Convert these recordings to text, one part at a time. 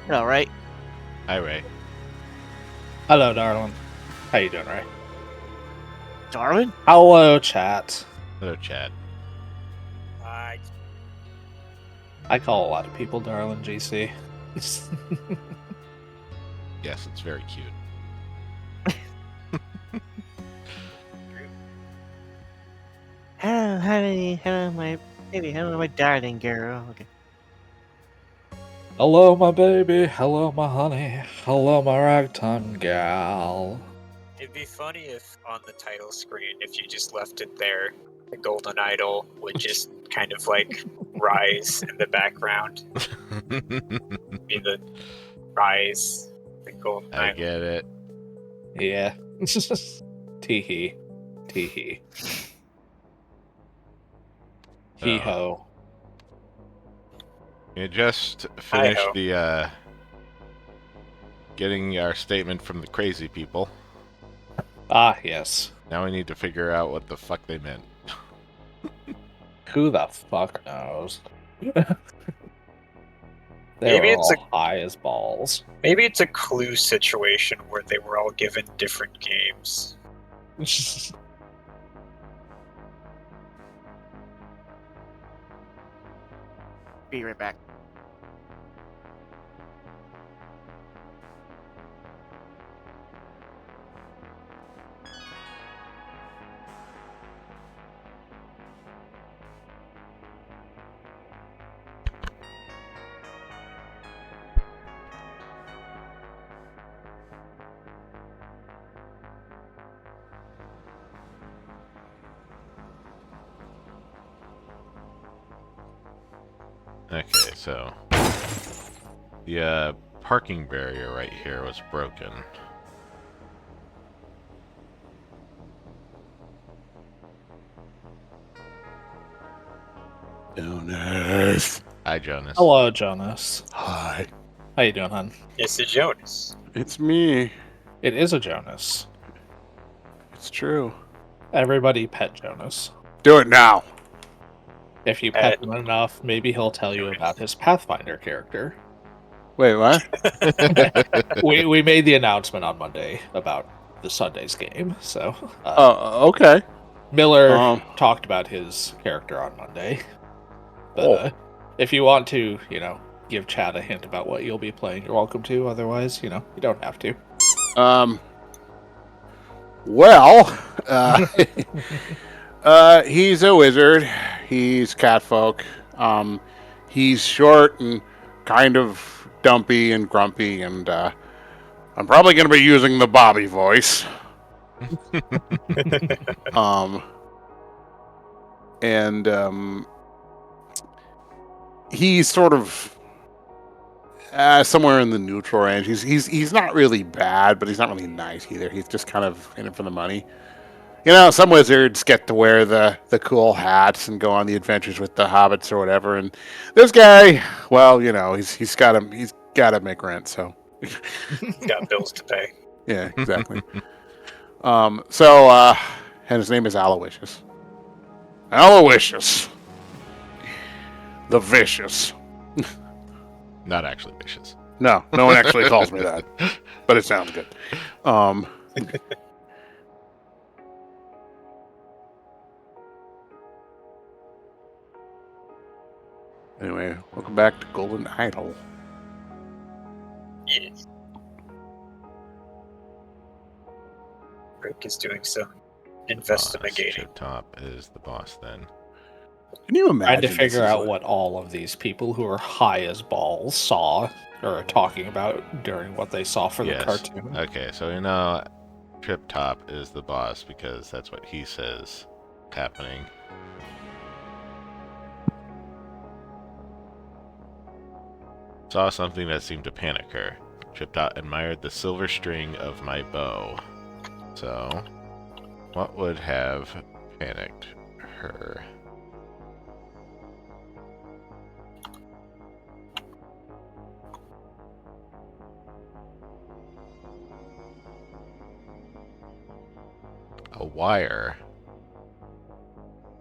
All right. Hi, Ray. Hello, darling. How you doing, Ray? Darwin? Hello, chat. Hello, Chad. I call a lot of people darling, GC. Yes, it's very cute. Hello, honey. Hello, my baby. Hello, my darling girl. Okay. Hello, my baby. Hello, my honey. Hello, my ragtime gal. It'd be funny if on the title screen, if you just left it there, the golden idol would just kind of like rise in the background. Be the rise, the golden I idol. get it. Yeah. Tee-hee. Tee-hee. Hee-ho. You just finished Hi-ho. the getting our statement from the crazy people. Ah, yes. Now we need to figure out what the fuck they meant. Who the fuck knows? They Maybe were it's all high as balls. Maybe it's a Clue situation where they were all given different games. Be right back. Okay, so the parking barrier right here was broken. Jonas. Hi, Jonas. Hello, Jonas. Hi. How you doing, hon? It's a Jonas. It's me. It is a Jonas. It's true. Everybody pet Jonas. Do it now. If you pet him enough, maybe he'll tell you about his Pathfinder character. Wait, what? We made the announcement on Monday about the Sunday's game, so Okay. Miller talked about his character on Monday. But if you want to, give Chad a hint about what you'll be playing, you're welcome to. Otherwise, you don't have to. Well, he's a wizard. He's catfolk. He's short and kind of dumpy and grumpy, and I'm probably going to be using the Bobby voice. He's sort of somewhere in the neutral range. He's not really bad, but he's not really nice either. He's just kind of in it for the money. Some wizards get to wear the cool hats and go on the adventures with the hobbits or whatever. And this guy, well, he's got to make rent, so He's got bills to pay. Yeah, exactly. And his name is Aloysius. Aloysius, the vicious. Not actually vicious. No one actually calls me that, but it sounds good. Anyway, welcome back to Golden Idol. Yes. Rick is doing some investigating. Chip Top is the boss then. Can you imagine? Trying to figure out what all of these people who are high as balls saw or are talking about during what they saw for the cartoon. Okay, so Trip Top is the boss because that's what he says happening. Saw something that seemed to panic her. Trip Top admired the silver string of my bow. So, what would have panicked her? A wire.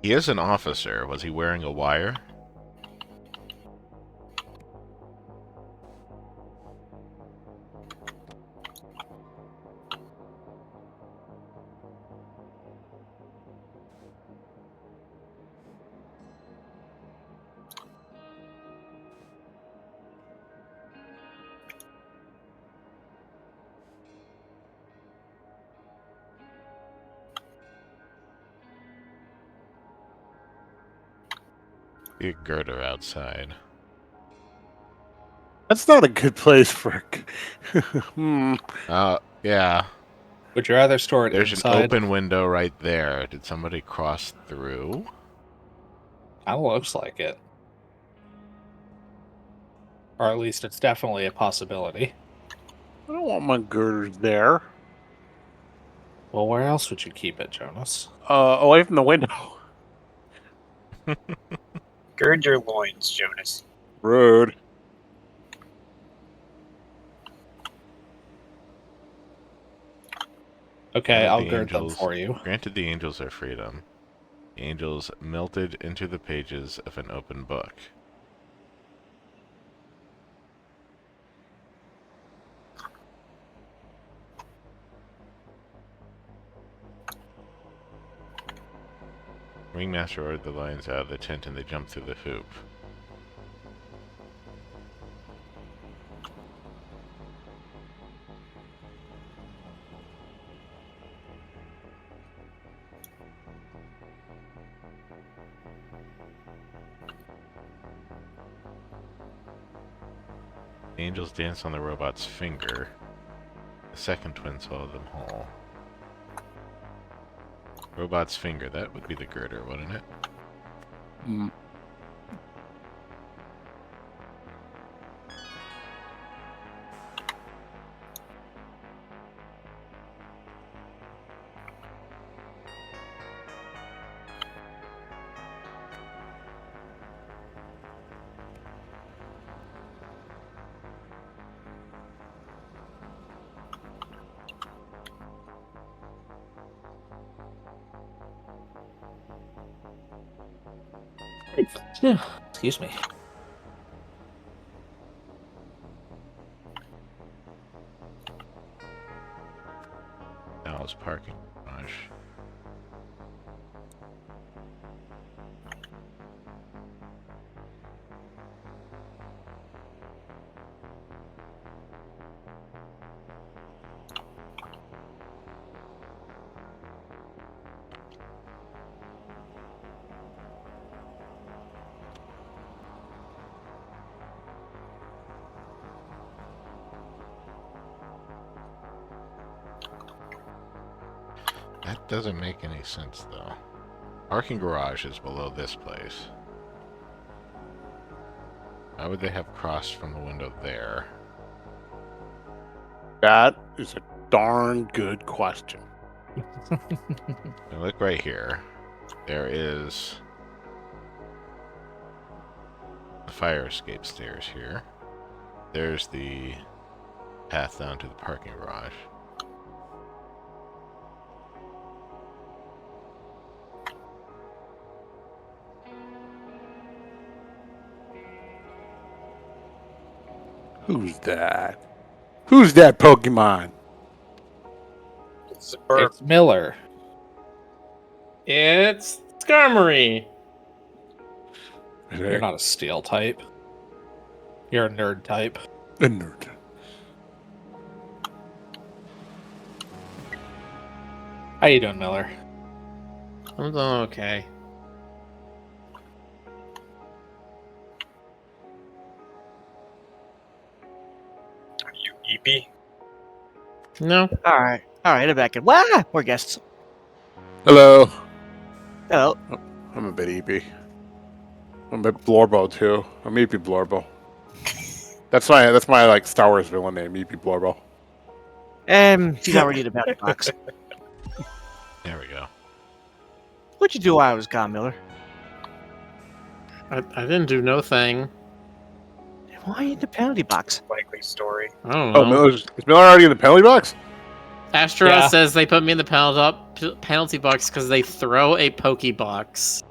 He is an officer. Was he wearing a wire? Be a girder outside. That's not a good place for. Yeah. Would you rather store it There's inside? an open window right there. Did somebody cross through? Kind of looks like it. Or at least it's definitely a possibility. I don't want my girders there. Well, where else would you keep it, Jonas? Away from the window. Gird your loins, Jonas. Rude. Okay, Granted I'll the gird them angels- for you. Granted the angels their freedom. The angels melted into the pages of an open book. Ringmaster ordered the lions out of the tent and they jumped through the hoop. The angels danced on the robot's finger. The second twin swallowed them whole. Robot's finger, that would be the girder, wouldn't it? Mm. Excuse me. Dallas parking garage. That doesn't make any sense, though. Parking garage is below this place. Why would they have crossed from the window there? That is a darn good question. Now look right here. There is the fire escape stairs here. There's the path down to the parking garage. Who's that? Who's that Pokemon? It's a burp. It's Miller. It's Skarmory. You're not a steel type. You're a nerd type. a nerd. How you doing, Miller? I'm doing okay. Are you EP? No. Alright, I'm back in. Wow, more guests. Hello. Hello. I'm a bit EP. I'm a bit Blorbo too. I'm EP Blorbo. That's my like Star Wars villain name, EP Blorbo. He's already in the back box. There we go. What'd you do while I was gone, Miller? I didn't do no thing. Why in the penalty box? Likely story. I don't know. Is Miller already in the penalty box? Astro Yeah. says they put me in the penalty box because they throw a Pokebox.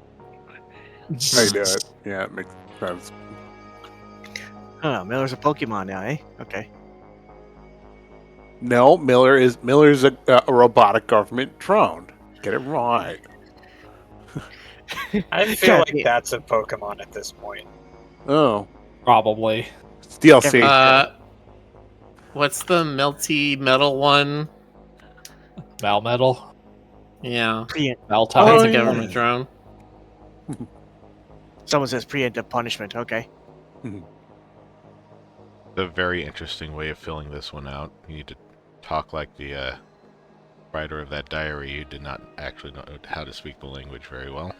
I do it. Yeah, it makes sense. Oh, Miller's a Pokemon now, eh? Okay. No, Miller's a robotic government drone. Get it right. I feel God like damn. that's a Pokemon at this point. Oh, Probably. it's DLC. What's the melty metal one? Malmetal. Yeah, Maltine. that's Oh, a yeah. government drone. Someone says preemptive punishment. Okay. A very interesting way of filling this one out. You need to talk like the writer of that diary. You did not actually know how to speak the language very well.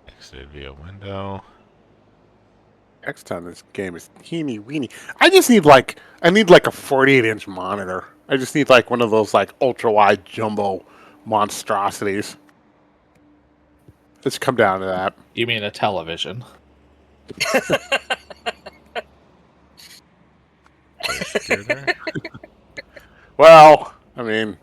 Exited via window. Next time this game is teeny weeny. I need like a 48-inch monitor. I just need like one of those like ultra wide jumbo monstrosities. Let's come down to that. You mean a television? Computer. Well, I mean,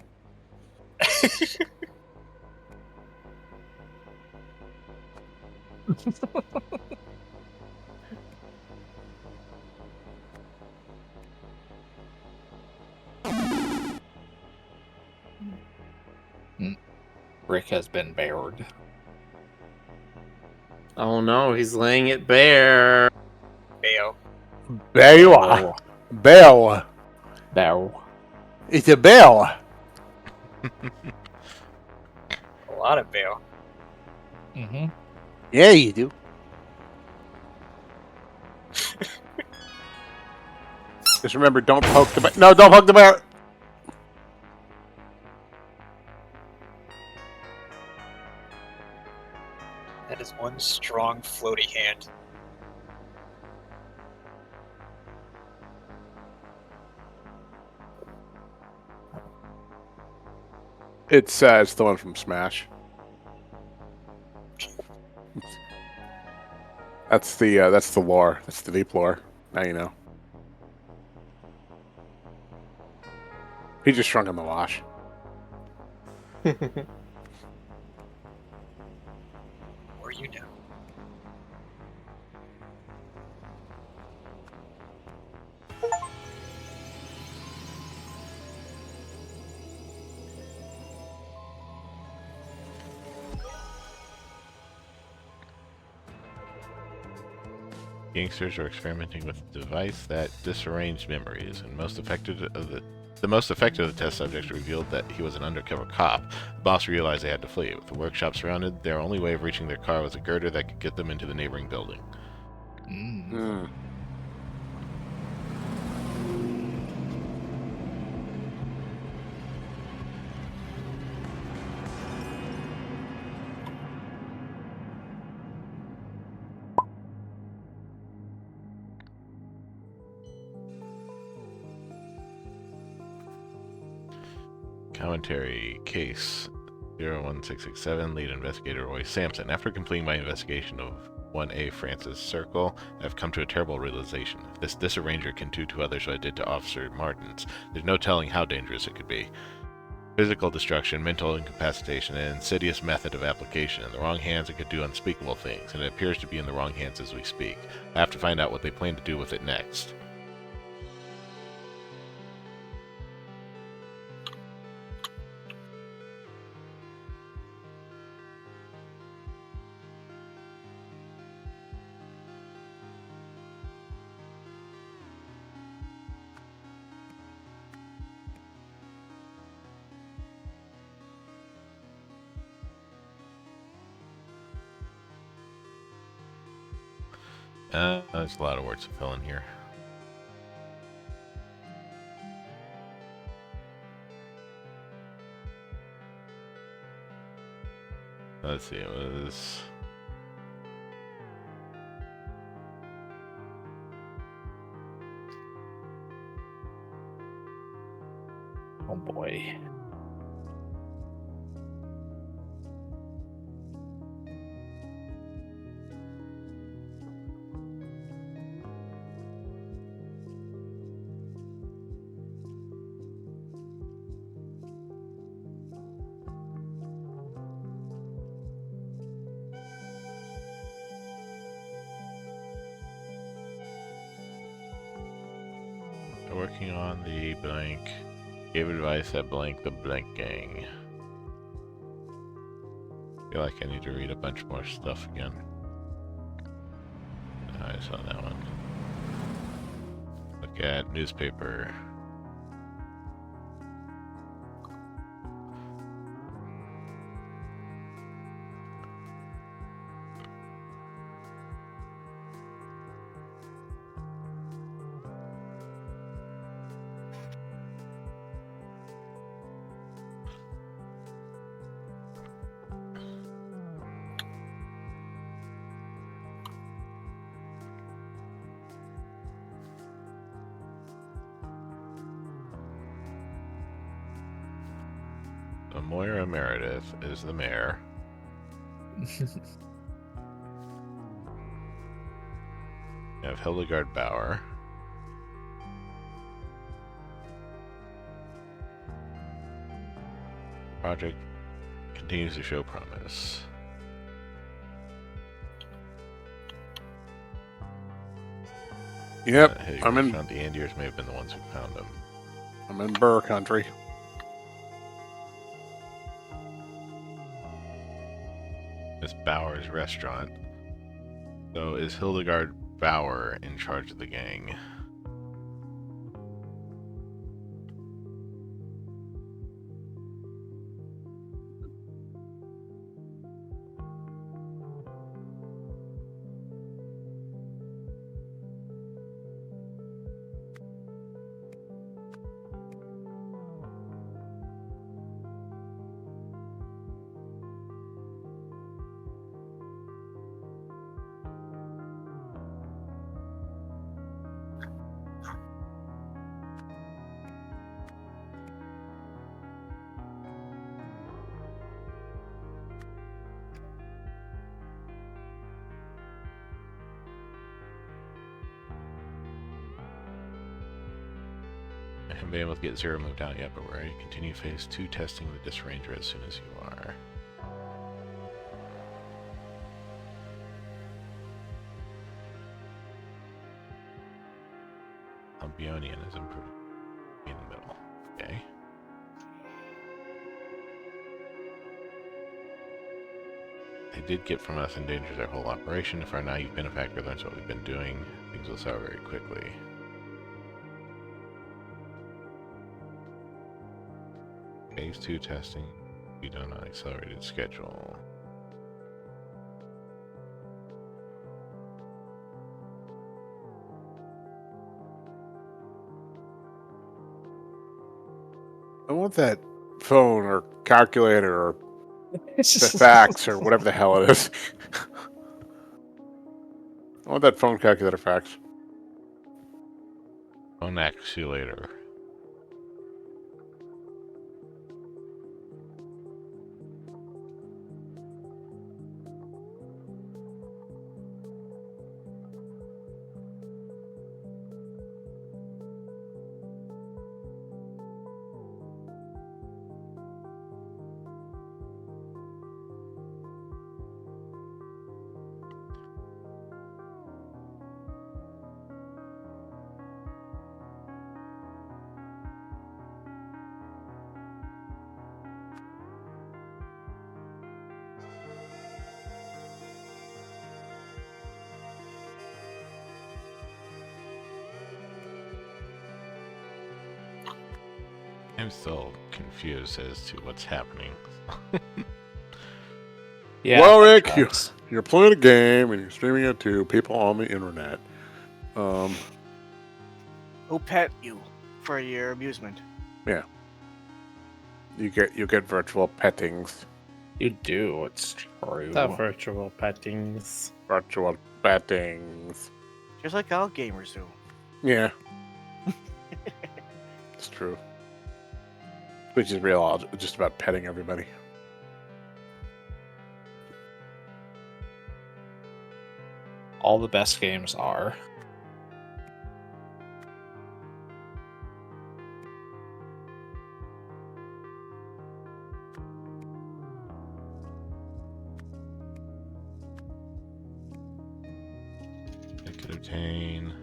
Rick has been bared. Oh no, he's laying it bare. Bayo. there you are. Bell. Bow. It's a bell. A lot of bail. Mm-hmm. Yeah, you do. Just remember, don't poke the bear. No, don't poke the bear. That is one strong floaty hand. It's the one from Smash. That's the lore. That's the deep lore. Now you know. He just shrunk in the wash. Or you know. Gangsters are experimenting with a device that disarranged memories, and the most effective of the test subjects revealed that he was an undercover cop. The boss realized they had to flee. With the workshop surrounded, their only way of reaching their car was a girder that could get them into the neighboring building. Hmm. Commentary case 01667, lead investigator Roy Sampson. After completing my investigation of 1A Francis Circle, I've come to a terrible realization. If this disarranger can do to others what I did to Officer Martins, there's no telling how dangerous it could be. Physical destruction, mental incapacitation, and insidious method of application. In the wrong hands, it could do unspeakable things, and it appears to be in the wrong hands as we speak. I have to find out what they plan to do with it next. There's a lot of words to fill in here. Let's see, it was... Oh boy. working on the blank. Gave advice at blank the blank gang. Feel like I need to read a bunch more stuff again. Oh, I saw that one. Look at newspaper. Moira Meredith is the mayor. We have Hildegard Bauer. The project continues to show promise. Yep, Hey, I'm in. found the Andiers may have been the ones who found him. I'm in Burr country. It's Bauer's restaurant. So is Hildegard Bauer in charge of the gang? I haven't been able to get Zero moved out yet, but we're ready to continue phase 2 testing the Disc Ranger as soon as you are. Albionian is improved in the middle. Okay. They did get from us endanger their whole operation. If our naive benefactor learns what we've been doing, things will sour very quickly. Phase 2 testing be done on accelerated schedule. I want that phone or calculator or the fax or whatever the hell it is. I want that phone calculator fax. Phone actuator. I'm still confused as to what's happening. Yeah. Well, that Rick, tracks. you're playing a game and you're streaming it to people on the internet. Who pet you for your amusement? You get virtual pettings. You do. It's true. The virtual pettings. Virtual pettings. Just like all gamers do. Yeah. It's true. Which is real, just about petting everybody. All the best games are. I could obtain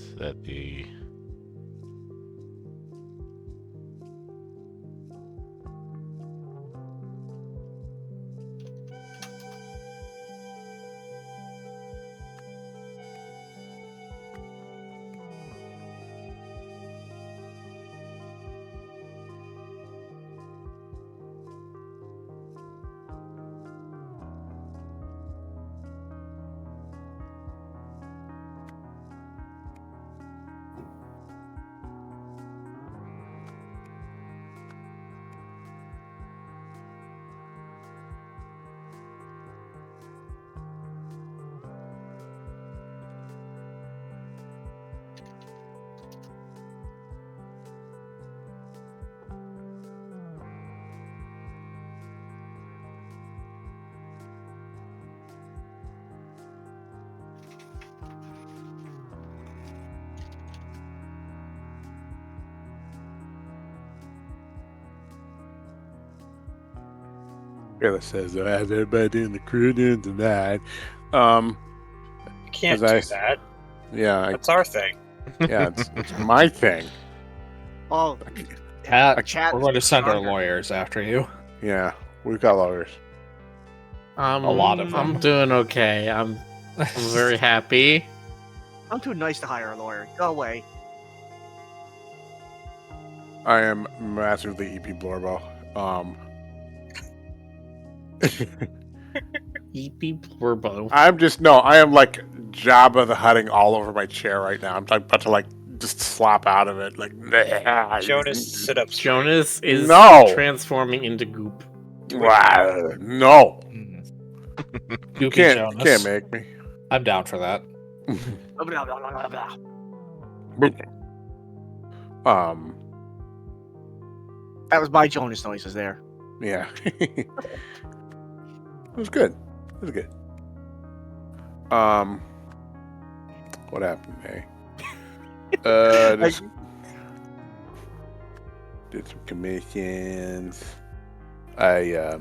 Is that the... Fearless says, I have everybody in the crew doing tonight. You can't do As that. Yeah, That's our thing. yeah, it's my thing. Oh, Pat, chat we're is going to send our stronger. lawyers after you. Yeah, we've got lawyers. A lot of them. I'm doing okay. I'm very happy. I'm too nice to hire a lawyer. Go away. I am massively EP Blorbo. EP Blurbo. I am like Jabba the Hutting all over my chair right now. I'm about to like just slap out of it. Like, Jonas, sit up. straight. Jonas is No. transforming into goop. No, Goopy you can't Jonas. make me. I'm down for that. Blah, blah, blah, blah, blah. That was my Jonas noises there. Yeah. It was good. It was good. What happened, just did some commissions. I've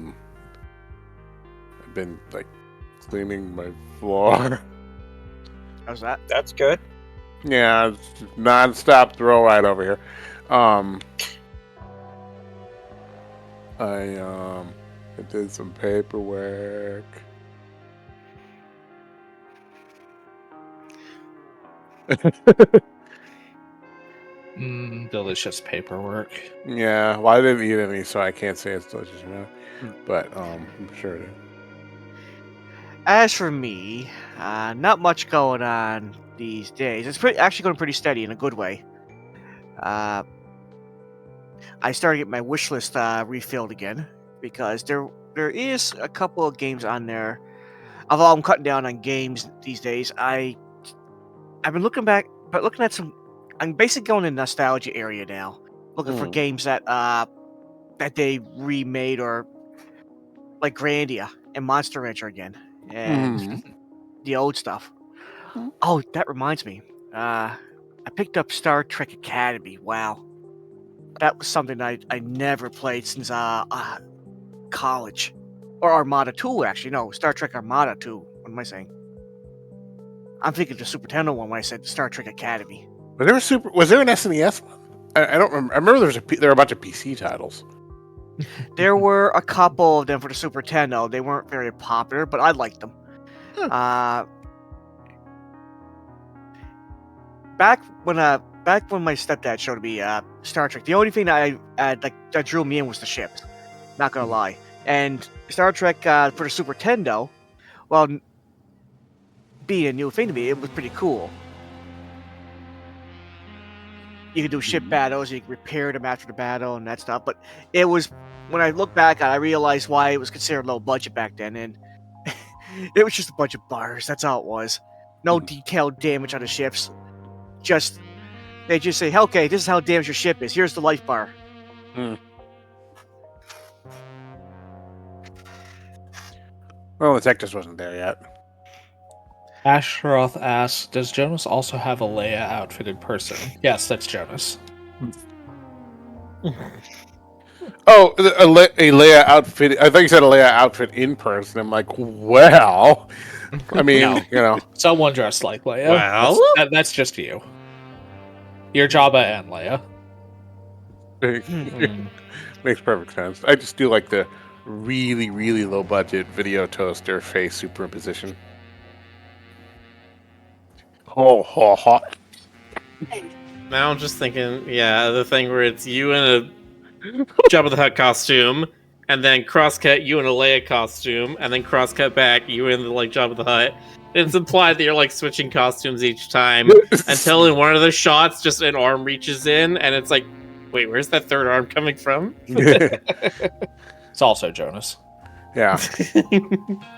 been like cleaning my floor. How's that? That's good. Yeah, it's just non-stop throw right over here. I did some paperwork. Delicious paperwork. Yeah, well, I didn't eat any, so I can't say it's delicious or not. But I'm sure it is. As for me, not much going on these days. It's actually going pretty steady in a good way. I started getting my wish list refilled again because there is a couple of games on there. Although I'm cutting down on games these days, I've been looking back, but looking at some. I'm basically going in the nostalgia area now, looking for games that they remade or like Grandia and Monster Rancher again, and the old stuff. Oh, that reminds me. I picked up Star Trek Academy. Wow, that was something I never played since college, or Armada 2 actually. No, Star Trek Armada 2. What am I saying? I'm thinking the Super Nintendo one when I said Star Trek Academy. Was there an SNES one? I don't remember. I remember there were a bunch of PC titles. There were a couple of them for the Super Nintendo. They weren't very popular, but I liked them. Back when my stepdad showed me Star Trek, the only thing that drew me in was the ships. Not gonna lie. And Star Trek for the Super Nintendo, well, being a new thing to me, it was pretty cool. You could do ship battles, you could repair them after the battle and that stuff. But it was, when I look back on it, I realized why it was considered low budget back then. And it was just a bunch of bars. That's all it was. No detailed damage on the ships. They just say, okay, this is how damaged your ship is. Here's the life bar. Well, the tech just wasn't there yet. Ashroth asks, does Jonas also have a Leia outfit in person? Yes, that's Jonas. Oh, a Leia outfit. I thought you said a Leia outfit in person. I'm like, well, I mean, No. you know. Someone dressed like Leia. Well? That's just you. You're Jabba and Leia. Makes perfect sense. I just do like the really, really low budget video toaster face superimposition. Oh, hot. Now I'm just thinking, yeah, the thing where it's you in a Jabba the Hutt costume, and then crosscut you in a Leia costume, and then crosscut back you in the like Jabba the Hutt. It's implied that you're like switching costumes each time until in one of the shots, just an arm reaches in, and it's like, wait, where's that third arm coming from? It's also Jonas. Yeah.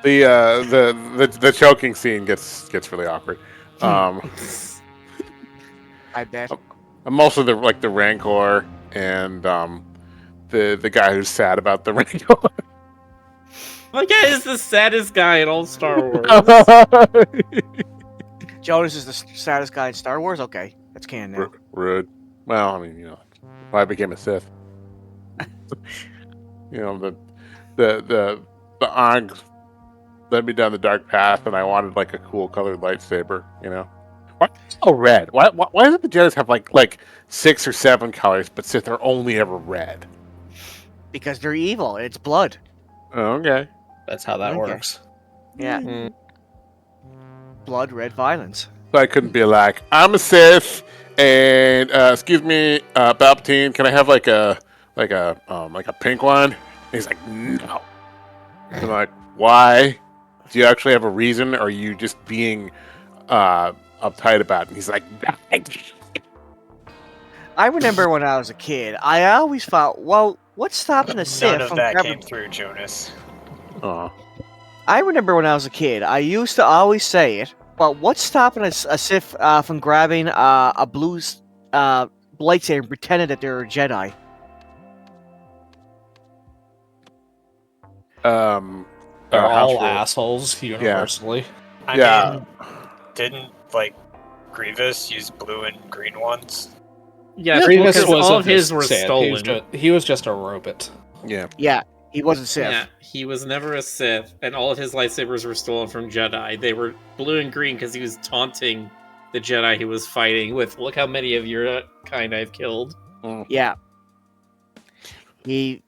The choking scene gets really awkward. I bet. I'm also the Rancor and the guy who's sad about the Rancor. Like, yeah, is the saddest guy in all Star Wars. Jonas is the saddest guy in Star Wars? Okay, that's canon now. Rude. Well, I mean, you know, why I became a Sith. You know, the Ongs led me down the dark path, and I wanted like a cool colored lightsaber. You know, why so red? Why doesn't the Jedi have like 6 or 7 colors, but Sith are only ever red? Because they're evil. It's blood. Oh, okay. That's how that Okay. works. Yeah. Mm. Blood, red violence. So I couldn't be like, I'm a Sith, and excuse me, Palpatine, can I have like a pink one? And he's like, no. I'm like, why? Do you actually have a reason, or are you just being uptight about it? And he's like, I remember when I was a kid, I always thought, well, what's stopping a Sith None of from that grabbing... came through, Jonas. oh, I remember when I was a kid, I used to always say it, but what's stopping a Sith from grabbing a blue lightsaber and pretending that they're a Jedi? They're House all rule. assholes universally. I Yeah. mean, didn't like Grievous use blue and green ones? Yeah, Grievous because all wasn't of his a were Sith. stolen. He was just a robot. Yeah. Yeah, he wasn't Sith. Yeah, he was never a Sith, and all of his lightsabers were stolen from Jedi. They were blue and green because he was taunting the Jedi he was fighting with, look how many of your kind I've killed. Yeah. He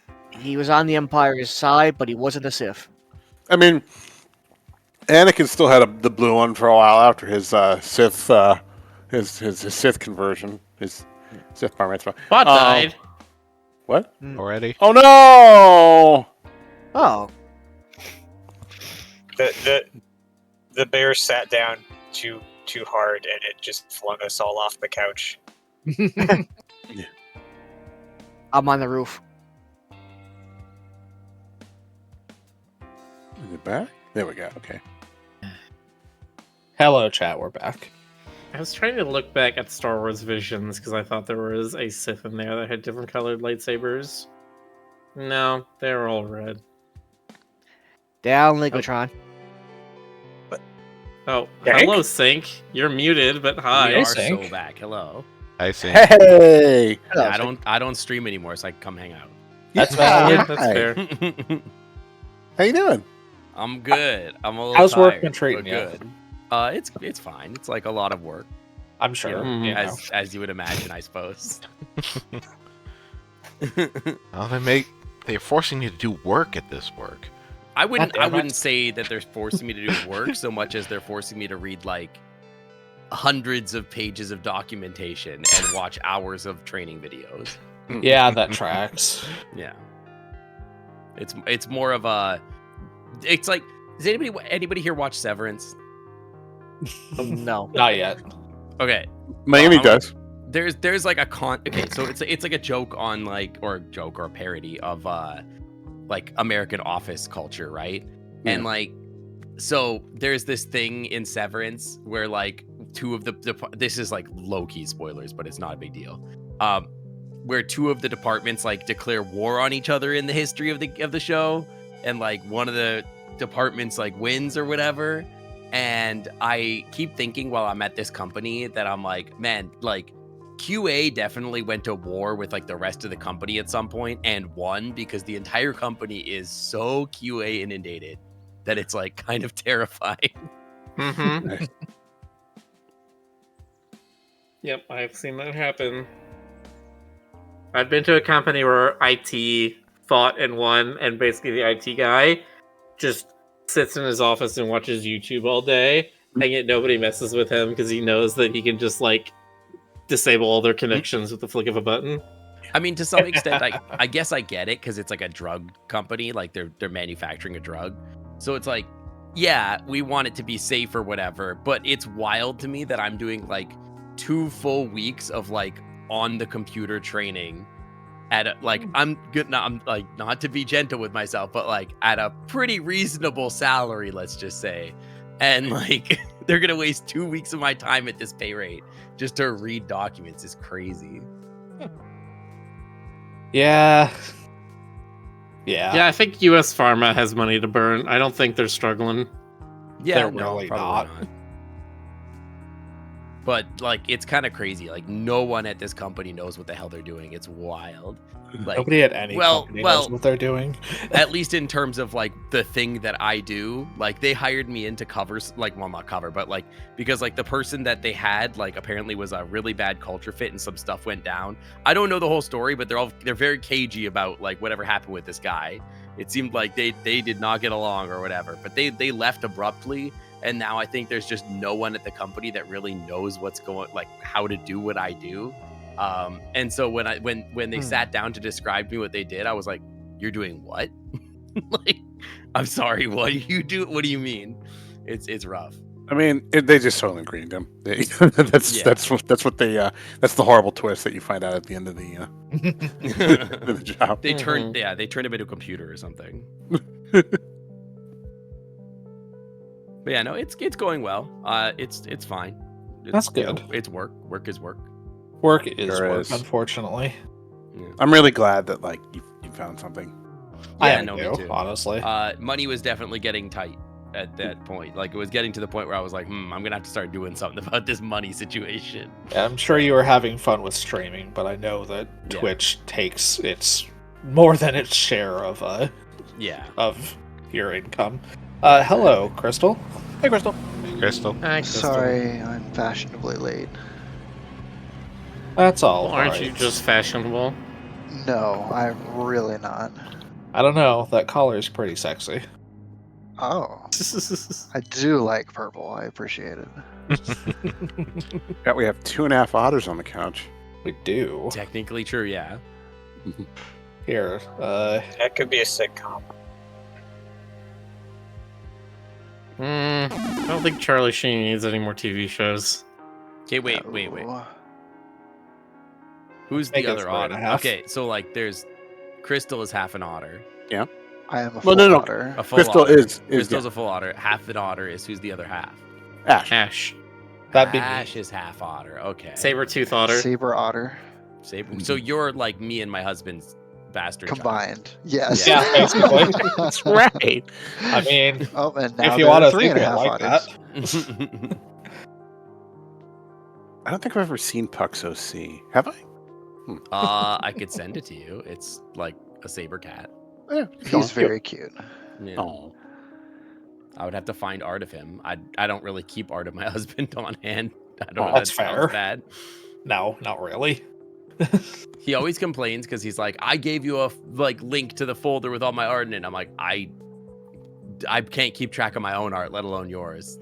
was on the Empire's side, but he wasn't a Sith. I mean, Anakin still had the blue one for a while after his Sith his Sith conversion, his Sith bar mitzvah. Bot died. What? Already? Oh no! Oh, The bear sat down too hard, and it just flung us all off the couch. I'm on the roof. Is it back? There we go. Okay. Hello, chat. We're back. I was trying to look back at Star Wars Visions because I thought there was a Sith in there that had different colored lightsabers. No, they're all red. Down, Legotron. Oh, Yank? hello, Sync. You're muted, but hi. Hey, We are Sync. so back. Hello. I see. Hey! Yeah, I don't stream anymore, so I can come hang out. That's Yeah, valid. that's Hi. fair. How you doing? I'm good. I'm a little How's work tired, been treating but you? good. It's fine. It's like a lot of work, I'm sure. Mhm. You know. as you would imagine, I suppose. Well, they're forcing you to do work at this work. I wouldn't God damn it. say that they're forcing me to do work so much as they're forcing me to read like hundreds of pages of documentation and watch hours of training videos. Yeah, that tracks. Yeah. It's more of a it's like, does anybody here watch Severance? No. Not yet. Okay. Miami does. There's like a okay, so it's like a joke on like or a parody of like American office culture, right? Yeah. And like so there's this thing in Severance where like two of the this is like low-key spoilers, but it's not a big deal. Where two of the departments like declare war on each other in the history of the show, and like one of the departments like wins or whatever. And I keep thinking while I'm at this company that I'm like, man, like QA definitely went to war with like the rest of the company at some point and won, because the entire company is so QA inundated that it's like kind of terrifying. Mm-hmm. Yep, I've seen that happen. I've been to a company where IT fought and won, and basically the IT guy just sits in his office and watches YouTube all day, and yet nobody messes with him because he knows that he can just like disable all their connections with the flick of a button. I mean, to some extent, I guess I get it because it's like a drug company, like they're manufacturing a drug, so it's like, yeah, we want it to be safe or whatever. But it's wild to me that I'm doing like 2 full weeks of like on the computer training at I'm good. I'm like, not to be gentle with myself, but like at a pretty reasonable salary, let's just say, and like they're gonna waste 2 weeks of my time at this pay rate just to read documents is crazy. Yeah. Yeah, I think U.S. Pharma has money to burn. I don't think they're struggling. Yeah, They're no, really probably not. not. But like, it's kind of crazy. Like, no one at this company knows what the hell they're doing. It's wild. Like, Nobody at any well- company well- knows what they're doing. at least in terms of like the thing that I do, like they hired me in to cover, like, well, not cover, but like because like the person that they had like apparently was a really bad culture fit and some stuff went down. I don't know the whole story, but they're very cagey about like whatever happened with this guy. It seemed like they did not get along or whatever, but they left abruptly. And now I think there's just no one at the company that really knows what's going, like how to do what I do. And so when they sat down to describe me what they did, I was like, "You're doing what?" Like, I'm sorry, what do you do? What do you mean? It's rough. I mean, they just totally greened him. That's what they that's the horrible twist that you find out at the end of the the job. They turned him into a computer or something. But yeah, no, it's going well. It's fine. That's you know, good. it's work. Work is work. Work is Sure work, is. unfortunately. Yeah. I'm really glad that like you found something. I Yeah, am no, me too, too. honestly. Money was definitely getting tight at that point. Like it was getting to the point where I was like, I'm gonna have to start doing something about this money situation. Yeah, I'm sure you were having fun with streaming, but I know that Yeah. Twitch takes its more than its share of Yeah. your income. Hello, Crystal. Hey, Crystal. Crystal. Hi, Crystal. Sorry, I'm fashionably late. That's all. Well, aren't right. you just fashionable? No, I'm really not. I don't know. That collar's pretty sexy. Oh, I do like purple. I appreciate it. Yeah, we have 2.5 otters on the couch. We do. Technically true, yeah. Here. That could be a sitcom. I don't think Charlie Sheen needs any more TV shows. Okay, wait. Oh, Who's Make the it other 3.5. otter? Okay, so like there's Crystal is half an otter. I am a Well, full no. otter. A full Crystal otter. is Crystal's a full otter. Half an otter is who's the other half? Ash. Ash. That'd be me. Ash is half otter. Okay. Saber-tooth otter. Saber otter Saber. So you're like me and my husband's bastard child. combined. Yes. Yeah, basically. That's right. I mean, Oh, and now if you there want are to think of it 3.5 like otters. that. I don't think I've ever seen Puck's OC. Have I? I could send it to you. It's like a saber cat. Yeah, He's very cute. Yeah. Oh, I would have to find art of him. I don't really keep art of my husband on hand. I don't Oh, know. that's that sounds fair. bad. No, not really. He always complains because he's like, I gave you a like link to the folder with all my art in it. I'm like, I can't keep track of my own art, let alone yours.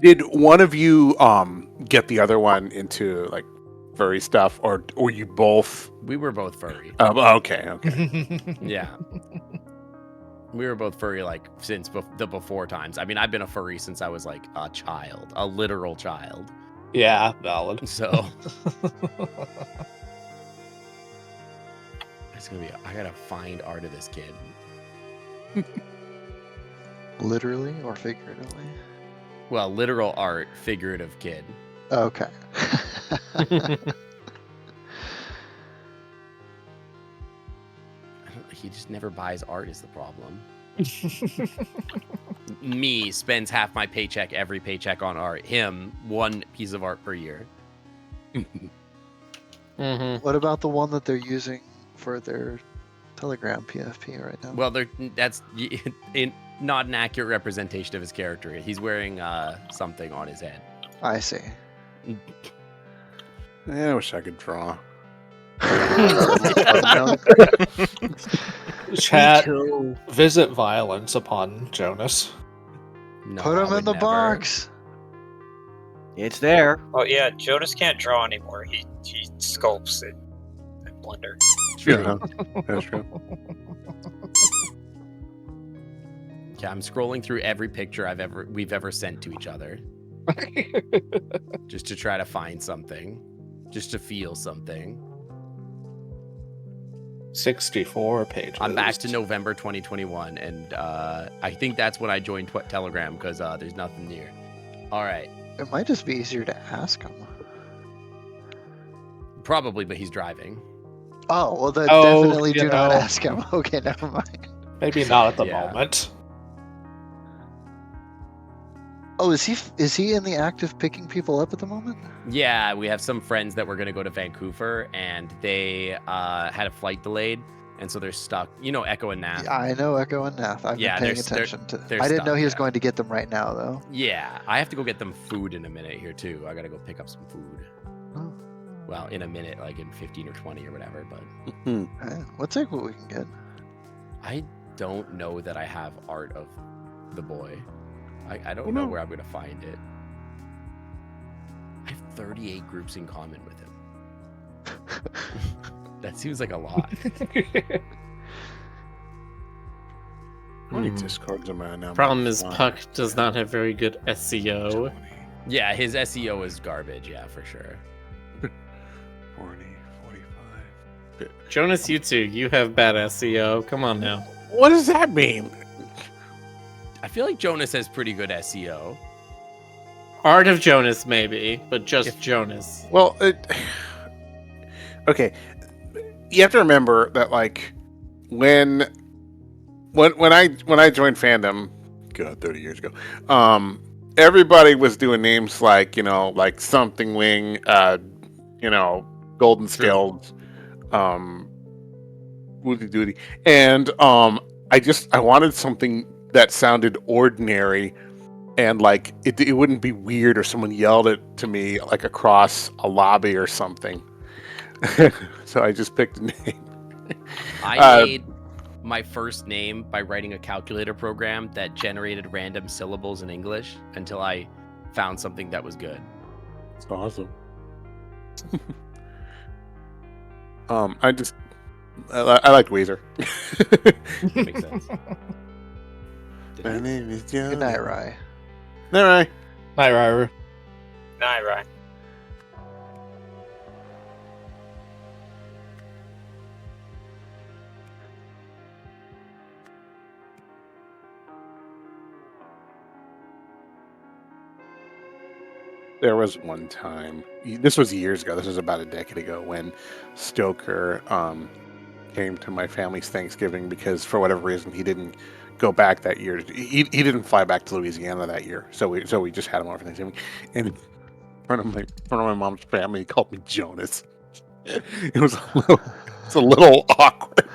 did one of you get the other one into like furry stuff, or you both? We were both furry. Okay. Yeah. We were both furry like since the before times. I mean, I've been a furry since I was like a child, a literal child. Yeah, valid. So it's gonna be. I gotta find art of this kid. Literally or figuratively? Well, literal art, figurative kid. Okay. He just never buys art is the problem. Me spends half my paycheck every paycheck on art. Him, one piece of art per year. Mm-hmm. What about the one that they're using for their Telegram PFP right now? Well, that's not an accurate representation of his character. He's wearing something on his head. I see. I wish I could draw. Chat, visit violence upon Jonas. No, Put I him in would the never. box. It's there. Oh yeah, Jonas can't draw anymore. He sculpts it in Blender. Yeah, that's true. Okay, I'm scrolling through every picture we've ever sent to each other, just to try to find something, just to feel something. 64 pages. I'm back to November 2021, and I think that's when I joined Telegram because there's nothing near. All right, It might just be easier to ask him. probably, but he's driving. Oh, well, then Oh, definitely you do not know. ask him. Okay, never mind. Maybe not at the Yeah. moment. Oh, is he in the act of picking people up at the moment? Yeah, we have some friends that were going to go to Vancouver, and they had a flight delayed, and so they're stuck. You know, Echo and Nath. I know Echo and Nath. I've Yeah, been paying they're- attention to. they're I didn't know stuck, he was yeah. going to get them right now, though. Yeah, I have to go get them food in a minute here too. I gotta go pick up some food. Oh. Well, in a minute, like in 15 or 20 or whatever. But We'll take what we can get. I don't know that I have art of the boy. I don't Oh, know no. where I'm gonna find it. I have 38 groups in common with him. That seems like a lot. How many discards am I now? Problem is, Puck does not have very good E SEO. Yeah, his SEO is garbage. Yeah, for sure. 40, 45. Jonas, you too. You have bad SEO. Come on now. What does that mean? I feel like Jonas has pretty good E SEO. Art of Jonas, maybe, but just Jonas. Well, okay. You have to remember that, like, when I joined fandom, God, 30 years ago, everybody was doing names like, like something wing, golden scales, woody doody, and I wanted something that sounded ordinary. And like it wouldn't be weird or someone yelled it to me like across a lobby or something. So I just picked a name. I made my first name by writing a calculator program that generated random syllables in English until I found something that was good. It's awesome. I liked Weezer. That makes sense. My name is John. Good night, Rye. All right. Night Rider. Nah, right. There was one time. This was years ago. This was about a decade ago when Stoker came to my family's Thanksgiving because for whatever reason he didn't go back that year. He didn't fly back to Louisiana that year, so we just had him over for Thanksgiving. And in front of my mom's family, he called me Jonas. It was a little awkward.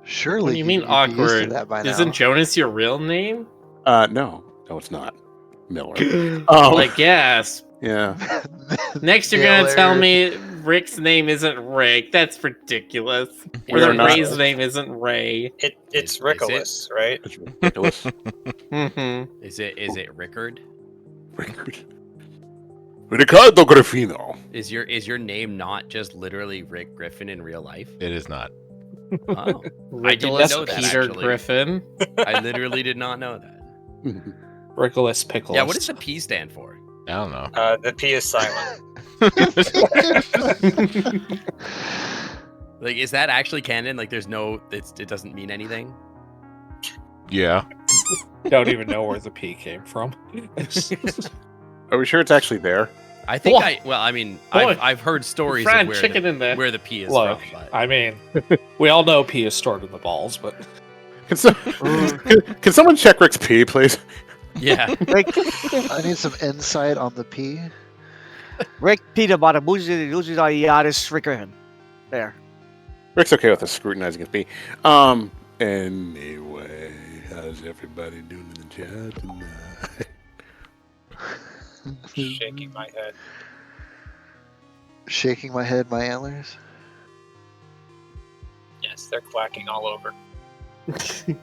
Surely What do you mean you'd be used to awkward? that by now. Isn't Jonas your real name? No, it's not. Miller. Like, yes. Yeah. Next, you're gonna tell Miller. me Rick's name isn't Rick. That's ridiculous. Or We're that not- Ray's name isn't Ray. It's Is it? Rickolas, right? It's ridiculous. Mm-hmm. Is it Rickard? Riccardo Griffino. Is your name not just literally Rick Griffin in real life? It is not. Oh, Ridiculous know that, Peter actually. Griffin. I literally did not know that. Ricolas Pickles. Yeah, what does the P stand for? I don't know. The P is silent. Like, is that actually canon? Like, there's no, it doesn't mean anything. Yeah. Don't even know where the P came from. Are we sure it's actually there? I think Boy. I've I've heard stories of Fried where chicken in there. where the P is Look, from. But I mean, we all know P is stored in the balls, but Can someone check Rick's pee, please? yeah, I need some insight on the P. Rick Peter Butter Yaris Rickern. There. Rick's okay with us scrutinizing his pee. Anyway, how's everybody doing in the chat tonight? Shaking my head. Shaking my head, my antlers. Yes, they're quacking all over. I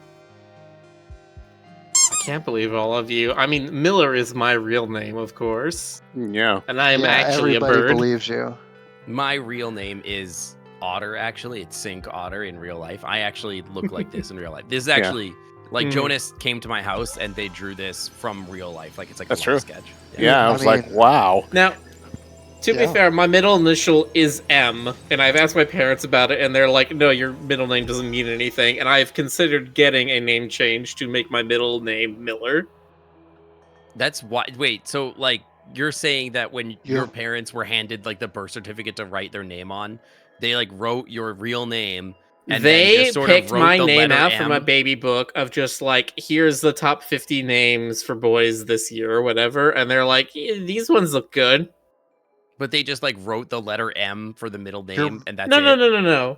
can't believe all of you. I mean, Miller is my real name, of course, Yeah. and I am Yeah, actually a everybody bird. believes you. My real name is Otter, actually. It's Sync Otter in real life. I actually look like this in real life. This is actually, like, Mhm. Jonas came to my house and they drew this from real life. Like, it's like That's a true. live sketch. Yeah, I I was like, mean- wow. Now, to be Yeah. fair, my middle initial is M, and I've asked my parents about it, and they're like, no, your middle name doesn't mean anything, and I've considered getting a name change to make my middle name Miller. That's why. Wait, so, like, you're saying that when Yeah. your parents were handed, like, the birth certificate to write their name on, they, like, wrote your real name and then They just sort picked of wrote my the name letter out M? from a baby book of just like, here's the top 50 names for boys this year or whatever, and they're like, these ones look good. But they just, like, wrote the letter M for the middle You're- name, and that's No, it? no.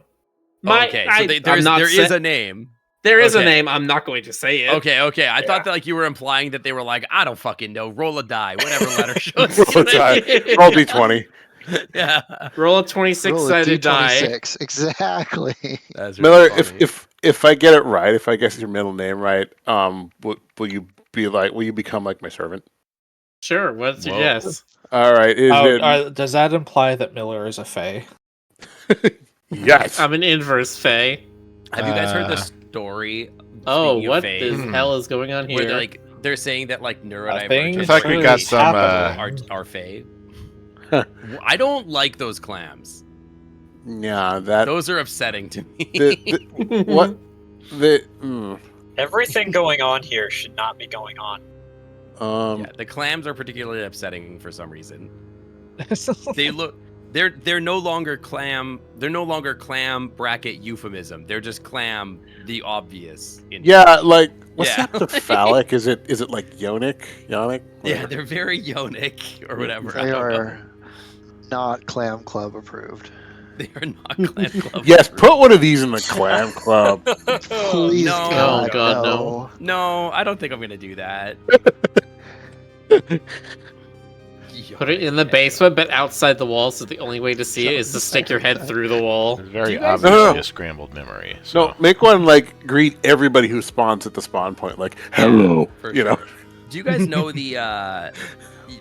Okay, so there is a name. There is a Okay. name. I'm not going to say it. Okay. I Yeah. thought that, like, you were implying that they were like, I don't fucking know, roll a die, whatever letter shows. Roll a die. Roll D20. Yeah. Roll a 26 Roll a sided die. D26. Exactly. That's really Miller, funny. if I get it right, if I guess your middle name right, will you become like my servant? Sure. What's your Whoa. guess? All right. Is it does that imply that Miller is a fae? yes? I'm an inverse fae. Have you guys heard the story? Oh, speaking of what fae, the hell is going on where here? they're saying that, like, think neurodivergent I thought we got it's some, are fae. I don't like those clams. Yeah, that Those are upsetting to me. the what the Everything going on here should not be going on. Yeah, the clams are particularly upsetting for some reason. They look they're no longer clam. They're no longer clam bracket euphemism. They're just clam the obvious. yeah, like what's Yeah. that? The phallic? Is it like yonic? Yeah, Whatever. they're very yonic or whatever. I They don't know. are not Clam Club approved. They are not clam club. Yes, approved. put one of these in the clam club. Please, no. God, Oh, God, no. No, I don't think I'm gonna do that. Put it in the basement, but outside the wall, so the only way to see it is to stick your head through the wall. It's very you guys- obviously No. a scrambled memory. So. No, make one like greet everybody who spawns at the spawn point, like hello. For You know. sure. Do you guys know the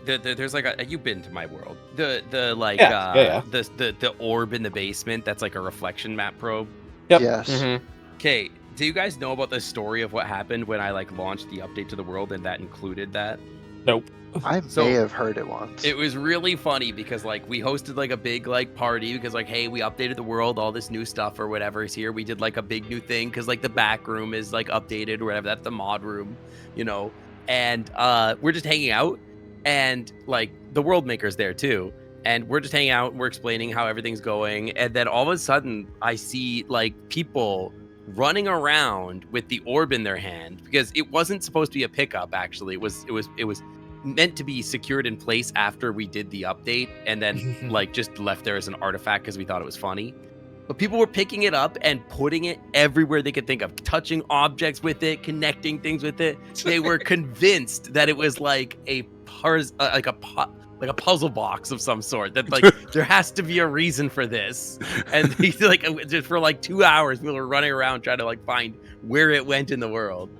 there's like a you've been to my world. The like Yeah. the orb in the basement that's like a reflection map probe. Yep. Yes. Mhm. Okay, do you guys know about the story of what happened when I like launched the update to the world and that included that? I So- may have heard it once. It was really funny because like we hosted like a big like party because like hey we updated the world, all this new stuff or whatever is here. We did like a big new thing because like the back room is like updated or whatever. That's the mod room, you know. And we're just hanging out and like the world maker's there too. And we're just hanging out and we're explaining how everything's going. And then all of a sudden I see like people running around with the orb in their hand because it wasn't supposed to be a pickup actually. It was meant to be secured in place after we did the update and then like just left there as an artifact because we thought it was funny. But people were picking it up and putting it everywhere they could think of, touching objects with it, connecting things with it. They were convinced that it was like a puzzle box of some sort. That like there has to be a reason for this. And they, like just for like 2 hours, people were running around trying to like find where it went in the world.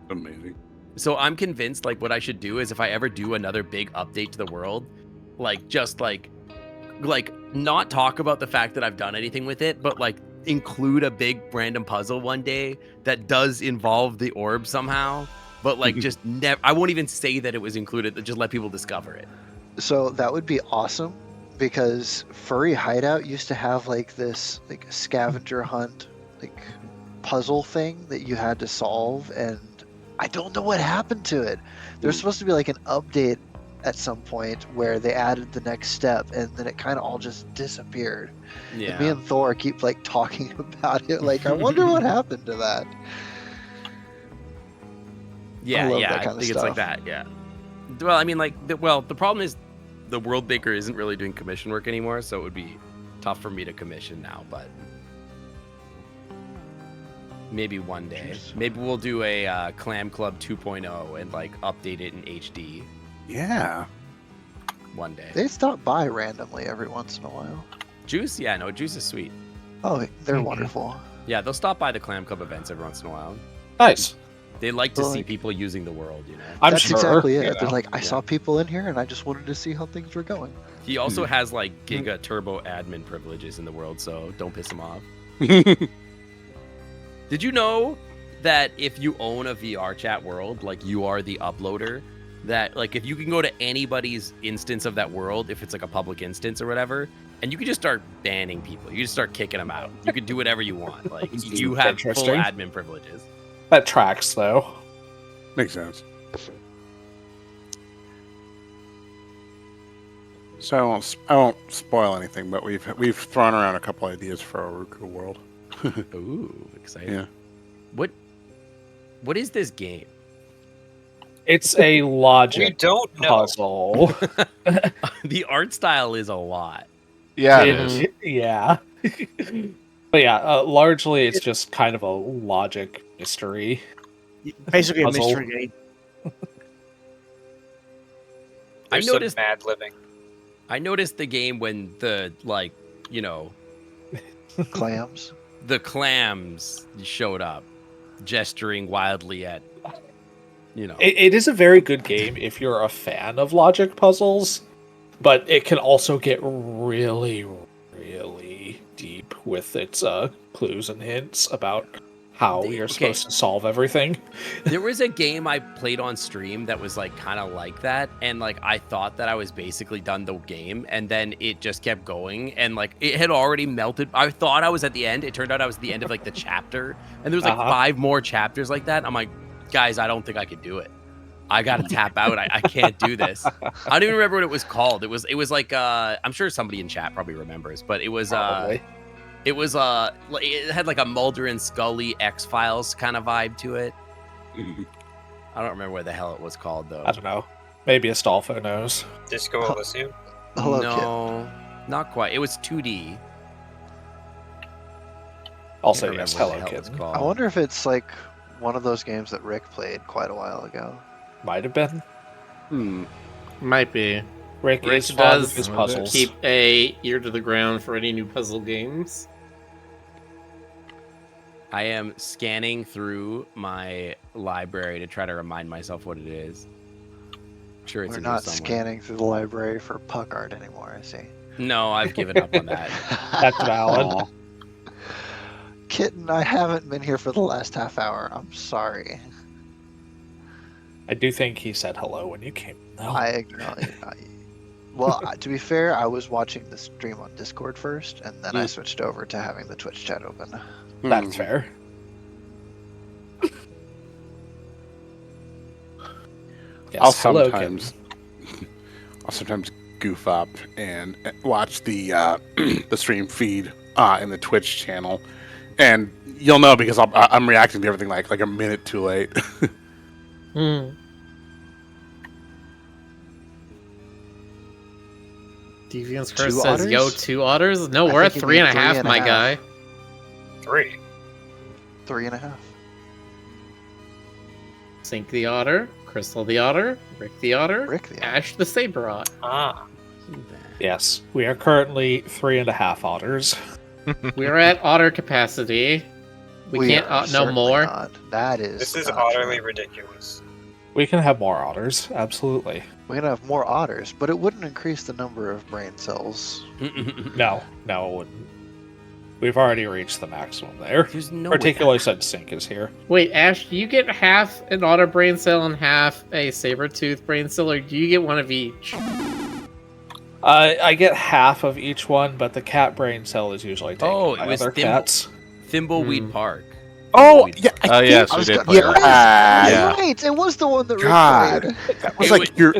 Amazing. So I'm convinced like what I should do is if I ever do another big update to the world, like just like not talk about the fact that I've done anything with it, but like include a big random puzzle one day that does involve the orb somehow, but like just never I won't even say that it was included, just let people discover it. So that would be awesome because Furry Hideout used to have like this like scavenger hunt like puzzle thing that you had to solve, and I don't know what happened to it. There's supposed to be like an update at some point where they added the next step, and then it kind of all just disappeared. And me Yeah. and Thor keep like talking about it. Like, I wonder what happened to that. Yeah, love yeah. that I kind of think it's like stuff. that, yeah. Well, I mean like the problem is the world maker isn't really doing commission work anymore, so it would be tough for me to commission now, but Maybe one day. Maybe we'll do a Clam Club 2.0 and like update it in HD Yeah. one day. They stop by randomly every once in a while. Juice? Yeah, no, Juice is sweet. Oh, they're Mhm. wonderful. Yeah, they'll stop by the Clam Club events every once in a while. Nice. They like to Well, see like- people using the world, you know. I'm That's sure. exactly you it. They're know. like, I Yeah. saw people in here, and I just wanted to see how things were going. He also has like Giga Turbo admin privileges in the world, so don't piss him off. Did you know that if you own a VR chat world, like you are the uploader, that like if you can go to anybody's instance of that world, if it's like a public instance or whatever, and you can just start banning people, you just start kicking them out. You can do whatever you want. Like you have full Interesting. admin privileges. That tracks, though. Makes sense. So I won't spoil anything, but we've thrown around a couple ideas for a Roku world. Ooh, exciting. Yeah. What is this game? It's a We logic don't know. puzzle. The art style is a lot. Yeah, it is. Yeah. But yeah, largely it's just kind of a logic mystery. Basically a Puzzle. mystery game. I There's some noticed mad living. I noticed the game when the like, you know, Clams. the clams showed up, gesturing wildly at, you know. It is a very good game if you're a fan of logic puzzles, but it can also get really, really deep with its clues and hints about how you're Okay. supposed to solve everything. There was a game I played on stream that was like kind of like that, and like I thought that I was basically done the game, and then it just kept going, and like it had already melted. I thought I was at the end. It turned out I was at the end of like the chapter, and there was like 5 more chapters like that. I'm like, guys, I don't think I could do it. I gotta tap out. I can't do this. I don't even remember what it was called. It was like I'm sure somebody in chat probably remembers, but it was Probably. it had like a Mulder and Scully X-Files kind of vibe to it. I don't remember what the hell it was called though. I don't know. Maybe Astolfo knows. Disco Elysium. Hello, kid. No, not quite. It was 2D. Also, Can't yes, remember what Hello the hell it's Kid. called. I wonder if it's like one of those games that Rick played quite a while ago. Might have been. Might be. Rick Rick is fond of does his puzzles. keep a ear to the ground for any new puzzle games. I am scanning through my library to try to remind myself what it is. I'm sure it's We're in here not somewhere. scanning through the library for puck art anymore, I see. No, I've given up on that. That's valid. Kitten, I haven't been here for the last half hour. I'm sorry. I do think he said hello when you came. No. I acknowledge. Well, to be fair, I was watching the stream on Discord first, and then I switched over to having the Twitch chat open. That's fair. Yes, I'll hello, sometimes goof up and watch the the stream feed in the Twitch channel, and you'll know because I'm reacting to everything like a minute too late. Deviant's Two Curse says, "Yo, otters? 2 otters? No, I we're at think you 3 and a mean half, 3 and a my half. guy." 3. 3.5. Sink the Otter, Crystal the Otter, Rick the Otter, Rick the Ash the Saber Ot. Ah. Yes, we are currently 3.5 otters. We're at otter capacity. We can't are no certainly more. Not. That is. This is not utterly true. ridiculous. We can have more otters, absolutely. We're gonna have more otters, but it wouldn't increase the number of brain cells. No, it wouldn't. We've already reached the maximum there. There's no way. Particularly since Sync is here. Wait, Ash, do you get half an otter brain cell and half a saber tooth brain cell, or do you get one of each? I get half of each one, but the cat brain cell is usually taken Oh, it by was other Thimble- cats. Thimbleweed Park. Oh Thimbleweed yeah, Oh yes, I we was did gonna- play yeah, that. Yeah. Right, it was the one that Rick God. played. that was It like your.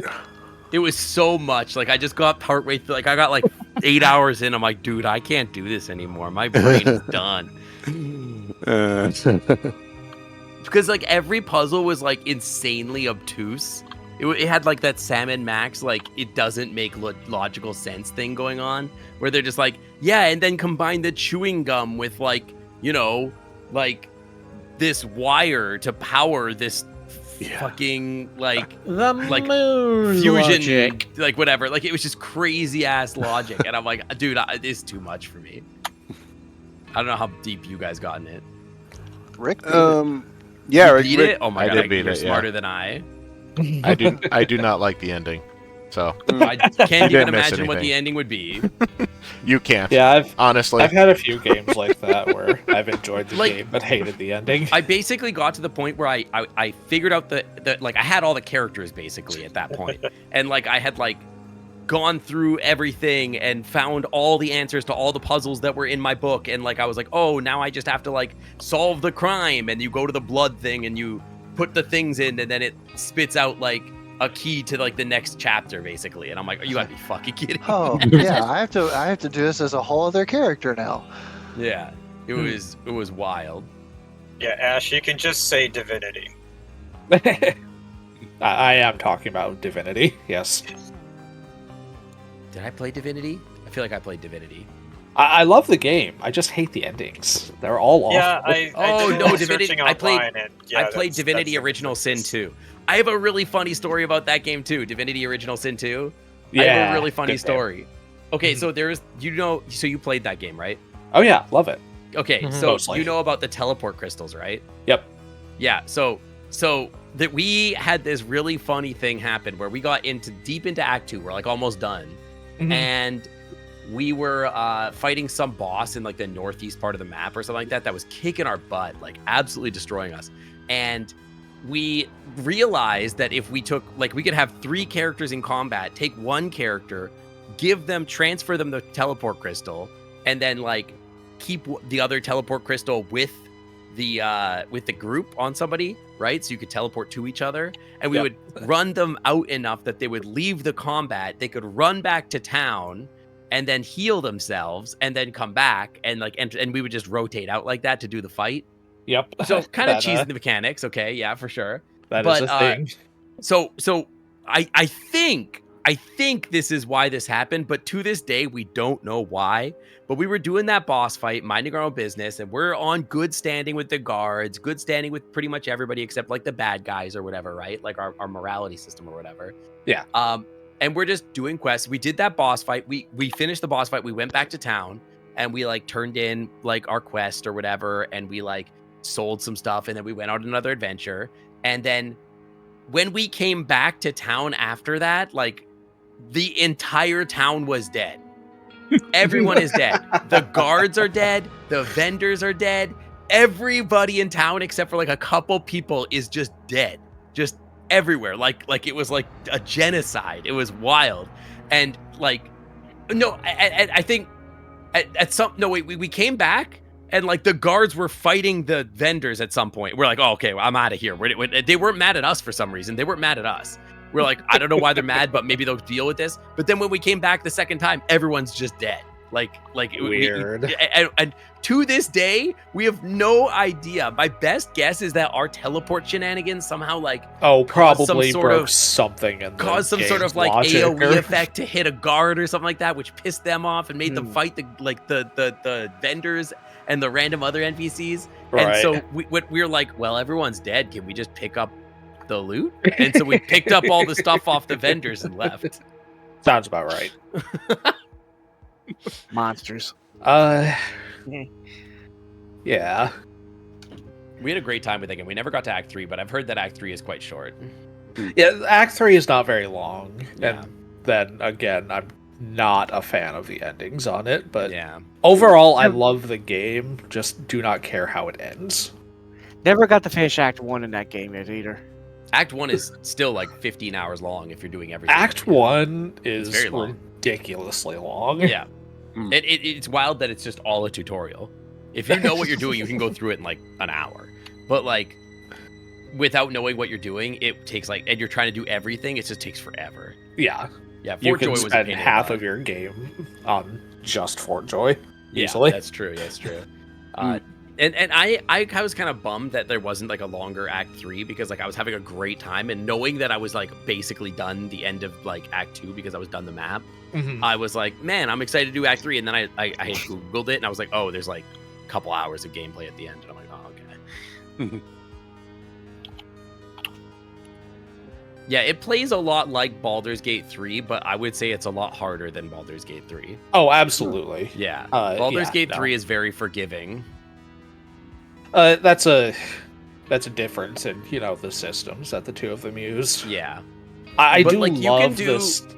It was so much. Like I just got partway through. Like I got like 8 hours in. I'm like, dude, I can't do this anymore. My brain is done. Because like every puzzle was like insanely obtuse. It had like that Sam and Max like it doesn't make logical sense thing going on, where they're just like, yeah, and then combine the chewing gum with like, you know, like this wire to power this Yeah. fucking like The moon fusion, logic. like whatever. Like it was just crazy ass logic, and I'm like, dude, it's too much for me. I don't know how deep you guys got in it. Rick, Yeah, You Rick, beat Rick- it? Oh my I god, did beat you're it, yeah. smarter than I. I do not like the ending. So I can't didn't even miss imagine what the anything. ending would be. you can't. Yeah, Honestly. I've had a few games like that where I've enjoyed the Like- game but hated the ending. I basically got to the point where I figured out the like I had all the characters basically at that point, and like I had like gone through everything and found all the answers to all the puzzles that were in my book, and like I was like, oh, now I just have to like solve the crime, and you go to the blood thing and you put the things in, and then it spits out like a key to like the next chapter basically, and I'm like, you gotta be fucking kidding me. oh yeah, I have to do this as a whole other character now. Yeah, it was wild. Yeah, Ash, you can just say divinity. I am talking about Divinity, yes. Did I play Divinity? I feel like I played Divinity. I love the game. I just hate the endings. They're all awful. Yeah, I Oh, did a no, little Divinity- searching I played- online and, yeah, I played that's Divinity the Original Sin difference. 2. I have a really funny story about that game too. Divinity Original Sin 2. I have Yeah, a really funny good game. story. Okay, Mhm. so there's so you played that game, right? Oh yeah, love it. Okay, Mhm. so Mostly. you know about the teleport crystals, right? Yep. Yeah, so that we had this really funny thing happen where we got deep into Act 2. We're like almost done. Mhm. And we were fighting some boss in like the northeast part of the map or something like that was kicking our butt, like absolutely destroying us. And we realized that if we took like we could have 3 characters in combat, take one character, transfer them the teleport crystal, and then like keep the other teleport crystal with the group on somebody, right? So you could teleport to each other, and we Yep. would run them out enough that they would leave the combat, they could run back to town and then heal themselves and then come back, and like and we would just rotate out like that to do the fight. Yep. So kind of That, cheesing the mechanics, okay, yeah, for sure. That is but, a thing. So I think this is why this happened, but to this day we don't know why. But we were doing that boss fight, minding our own business, and we're on good standing with the guards, good standing with pretty much everybody except like the bad guys or whatever, right? Like our morality system or whatever. Yeah. And we're just doing quests. We did that boss fight. We finished the boss fight. We went back to town and we like turned in like our quest or whatever, and we like sold some stuff, and then we went on another adventure. And then when we came back to town after that, like the entire town was dead. Everyone is dead. The guards are dead. The vendors are dead. Everybody in town except for like a couple people is just dead. Just everywhere. Like it was like a genocide. It was wild. And like, no, I think at some, no, wait, we came back and like the guards were fighting the vendors at some point. We're like, oh, okay, well, I'm out of here. They weren't mad at us for some reason. They weren't mad at us. We're like, I don't know why they're mad, but maybe they'll deal with this. But then when we came back the second time, everyone's just dead. Like Weird. And to this day, we have no idea. My best guess is that our teleport shenanigans somehow like Probably some sort broke of- something in the caused some sort game's of like logic AoE or- effect to hit a guard or something like that, which pissed them off and made them fight the vendors and the random other NPCs. And Right. so we were like, well, everyone's dead. Can we just pick up the loot? And so we picked up all the stuff off the vendors and left. Sounds about right. Monsters. Yeah. We had a great time with that game. We never got to Act 3, but I've heard that Act 3 is quite short. Yeah, Act 3 is not very long. Yeah. And then again, I'm not a fan of the endings on it, but Yeah. overall I love the game, just do not care how it ends. Never got to finish Act 1 in that game yet either. Act 1 is still like 15 hours long if you're doing everything. Act 1 is very long. ridiculously long. Yeah. It's wild that it's just all a tutorial. If you know what you're doing, you can go through it in like an hour. But like without knowing what you're doing, it takes like, and you're trying to do everything, it just takes forever. Yeah. Yeah, You Fort Joy can was a spend pain in the half butt. of your game on just Fort Joy. Yeah, easily. that's true. That's true. And I was kind of bummed that there wasn't like a longer Act 3 because like I was having a great time, and knowing that I was like basically done the end of like Act 2 because I was done the map, I was like, man, I'm excited to do Act 3. And then I had Googled it and I was like, oh, there's like a couple hours of gameplay at the end. And I'm like, oh, okay. Yeah, it plays a lot like Baldur's Gate 3, but I would say it's a lot harder than Baldur's Gate 3. Oh, absolutely. Yeah. Baldur's Gate 3 is very forgiving. That's a difference in the systems that the two of them use. Yeah. I But, do like, you love can do this. The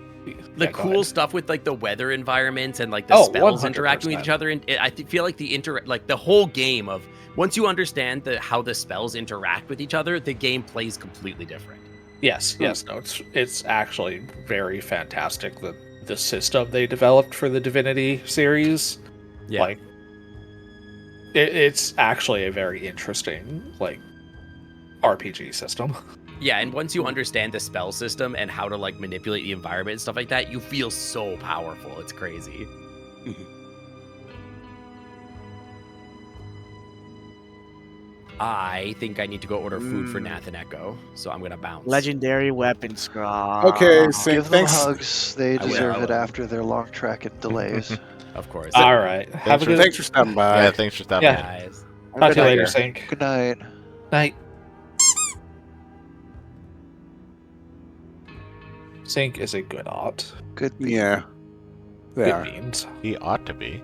Yeah, go cool ahead. stuff with like the weather environments and like the Oh, spells interacting with 100%. each other, and I feel like the whole game of once you understand how the spells interact with each other, the game plays completely different. Yes, no, it's actually very fantastic the system they developed for the Divinity series. Yeah. Like, it's actually a very interesting RPG system. Yeah, and once you understand the spell system and how to like manipulate the environment and stuff like that, you feel so powerful. It's crazy. I think I need to go order food for Nath and Echo, so I'm gonna bounce. Legendary weapon scroll. Okay, Sync, Give them thanks. hugs. They I will, deserve I it will. after their long trek and delays. Of course. All right, have a good. Thanks for stopping by. Yeah, thanks for stopping Yeah. in. Guys. Talk to you later, Good Sync. Good night. Night. Sync is a good art. Good. Yeah. They Good are. means. He ought to be.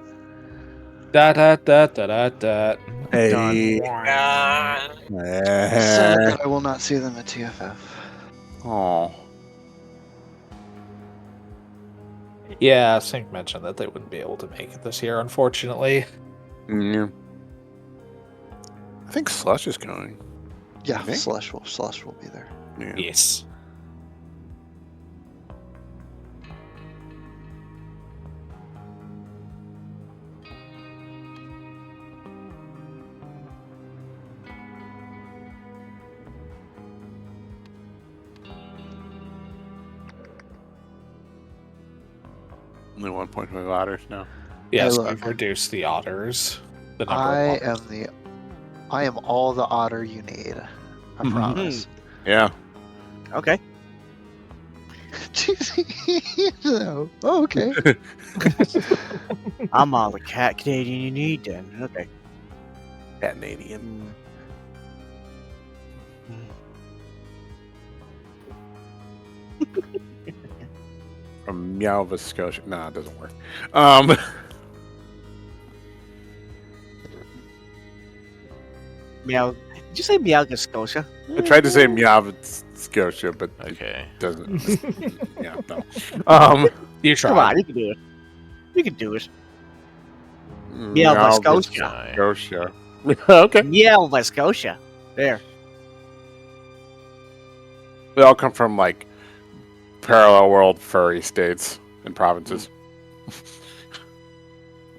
Da da da da da da. Hey. Ah, Sad that I will not see them at TFF. Oh. Yeah, Sync mentioned that they wouldn't be able to make it this year, unfortunately. Yeah. I think Slush is going. Yeah, think? Slush will be there. Yeah. Yes. Only 1.5 otters now. Yes, look. we've reduced the otters. The number I of otters. am all the otter you need. I promise. Yeah. Okay. No. Oh, okay. I'm all the cat Canadian you need then. Okay. Canadian. From Nova Scotia. Nah, it doesn't work. Meow. Did you say Meow Scotia? I tried to say Nova Scotia, but Okay. it doesn't. Yeah, no. You Come try. on, you can do it. You can do it. Nova Scotia. Fine. Scotia. Okay. Nova Scotia. There. They all come from like parallel world furry states and provinces.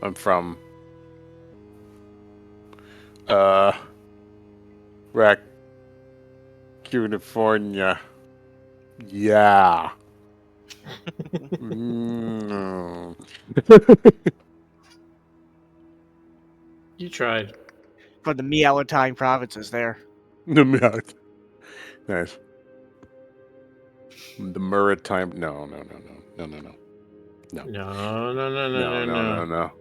I'm from California. Yeah. Mm. You tried. From the Meowatine provinces there. The mouth. Nice. The maritime. No. No, no, no, no, no, no. No.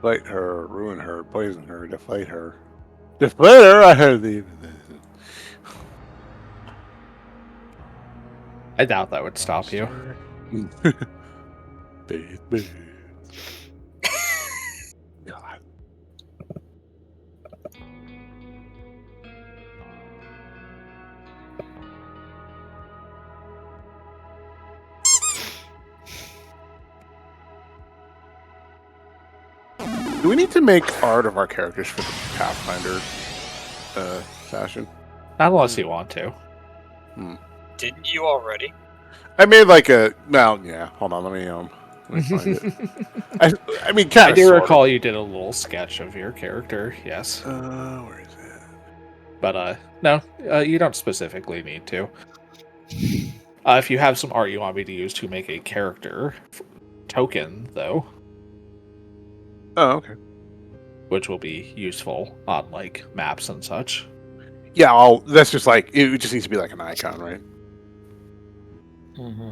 Fight her, ruin her, poison her, deflate her. Deflate her? I heard the. I doubt that would stop you. Baby. God. Do we need to make art of our characters for the Pathfinder session? Not unless you want to. didn't you already? I made like a. Well, yeah. Hold on. Let me find it. I mean, kind I of. do recall you did a little sketch of your character, yes. Where is it? But no, you don't specifically need to. If you have some art you want me to use to make a character token, though, Oh, okay. which will be useful on like maps and such. Yeah, that's just like it just needs to be like an icon, right? Mm-hmm.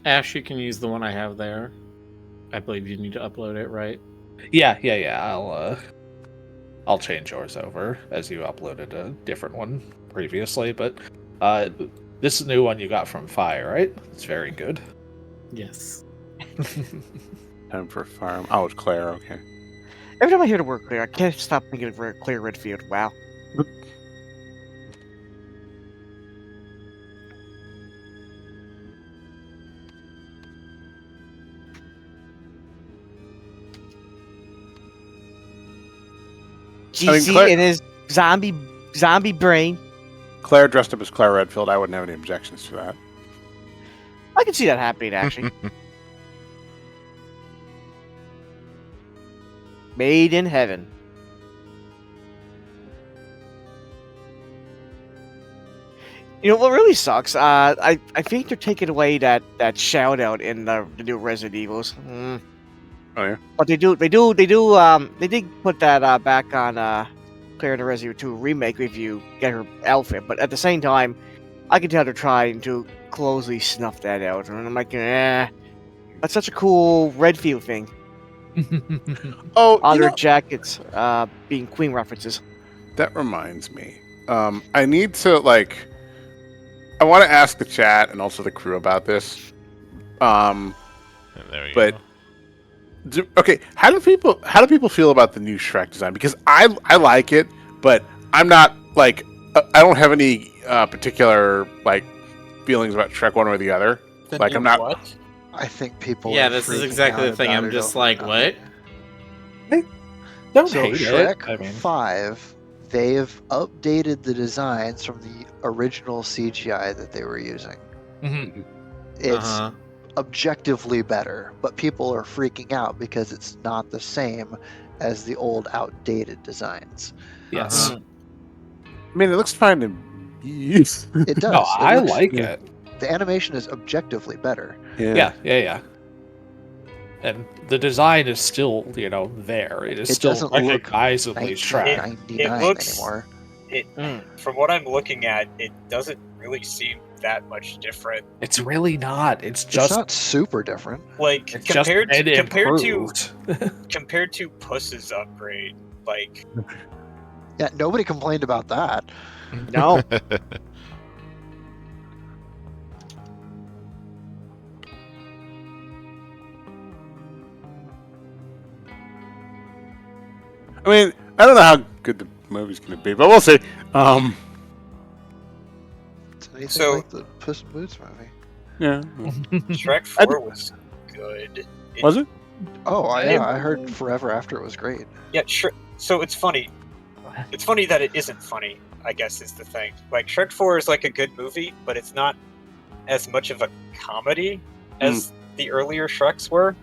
Ash, you can use the one I have there. I believe you need to upload it, right? Yeah. I'll change yours over as you uploaded a different one previously, but this new one you got from Fire, right? It's very good. Yes. Time for farm. Oh, it's Claire. Okay. Every time I hear the word clear, I can't stop thinking of Clear Redfield. Wow. GC Claire- and his zombie brain. Claire dressed up as Claire Redfield. I wouldn't have any objections to that. I can see that happening, actually. Made in heaven. You know what really sucks? I think they're taking away that shout out in the new Resident Evils. Oh yeah. But they did put that back on Claire in the Resident Evil 2 remake if you get her outfit. But at the same time, I can tell they're trying to closely snuff that out, and I'm like, that's such a cool Redfield thing. Oh, All their jackets being Queen references. that reminds me. I need to I want to ask the chat and also the crew about this. And there you But go. okay, how do people feel about the new Shrek design? Because I like it, but I'm not I don't have any particular feelings about Shrek one or the other. The Like, new I'm not- What? I think people. Yeah, are this is freaking exactly out the thing. about I'm it just over like, nothing. what? Don't So hate Shrek it. I mean, 5, they've updated the designs from the original CGI that they were using. mhm. It's Uh-huh. objectively better, but people are freaking out because it's not the same as the old outdated designs. Yes. Uh-huh. I mean, it looks fine to me. It does. No, It I looks- like yeah. it. The animation is objectively better. Yeah. And the design is still, there. It is It still doesn't look recognizably Shrek. 1999 looks- anymore. From what I'm looking at, it doesn't really seem that much different. It's really not. It's It's just not super different. Like it's just compared been to improved. compared to Puss's upgrade, like Yeah, nobody complained about that. No. I mean, I don't know how good the movie's going to be, but we'll see. It's anything So- like the Puss in Boots movie. Yeah. Shrek 4 was good. Was it? Oh, I- yeah, I heard Forever After it was great. Yeah, sure. So it's funny. It's funny that it isn't funny, I guess, is the thing. Like, Shrek 4 is like a good movie, but it's not as much of a comedy as the earlier Shreks were.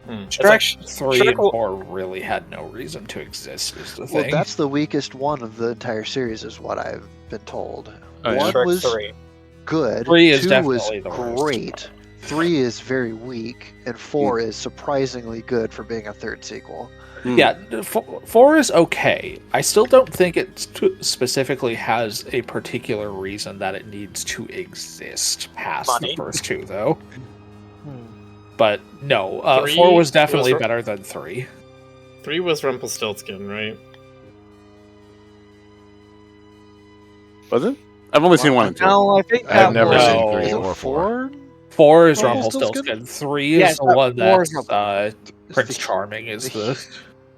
It's like Shrek 3 Shrek and will- 4 really had no reason to exist, is the Well, thing. that's the weakest one of the entire series, is what I've been told. Oh, yeah. One Shrek was 3. good. 3 is 2 was definitely the worst. great. 3 is very weak, and 4 is surprisingly good for being a third sequel. Yeah, 4 is okay. I still don't think it specifically has a particular reason that it needs to exist past Money. the first two, though. But no, 3 4 was definitely was- better than 3. 3 was Rumpelstiltskin, right? Was it? I've only seen one and two. No, I think I've that never was- seen No. three Is it or 4. 4 is Rumpelstiltskin? Rumpelstiltskin. 3 is Yes, the one 4 is that's It's Prince the- Charming is the...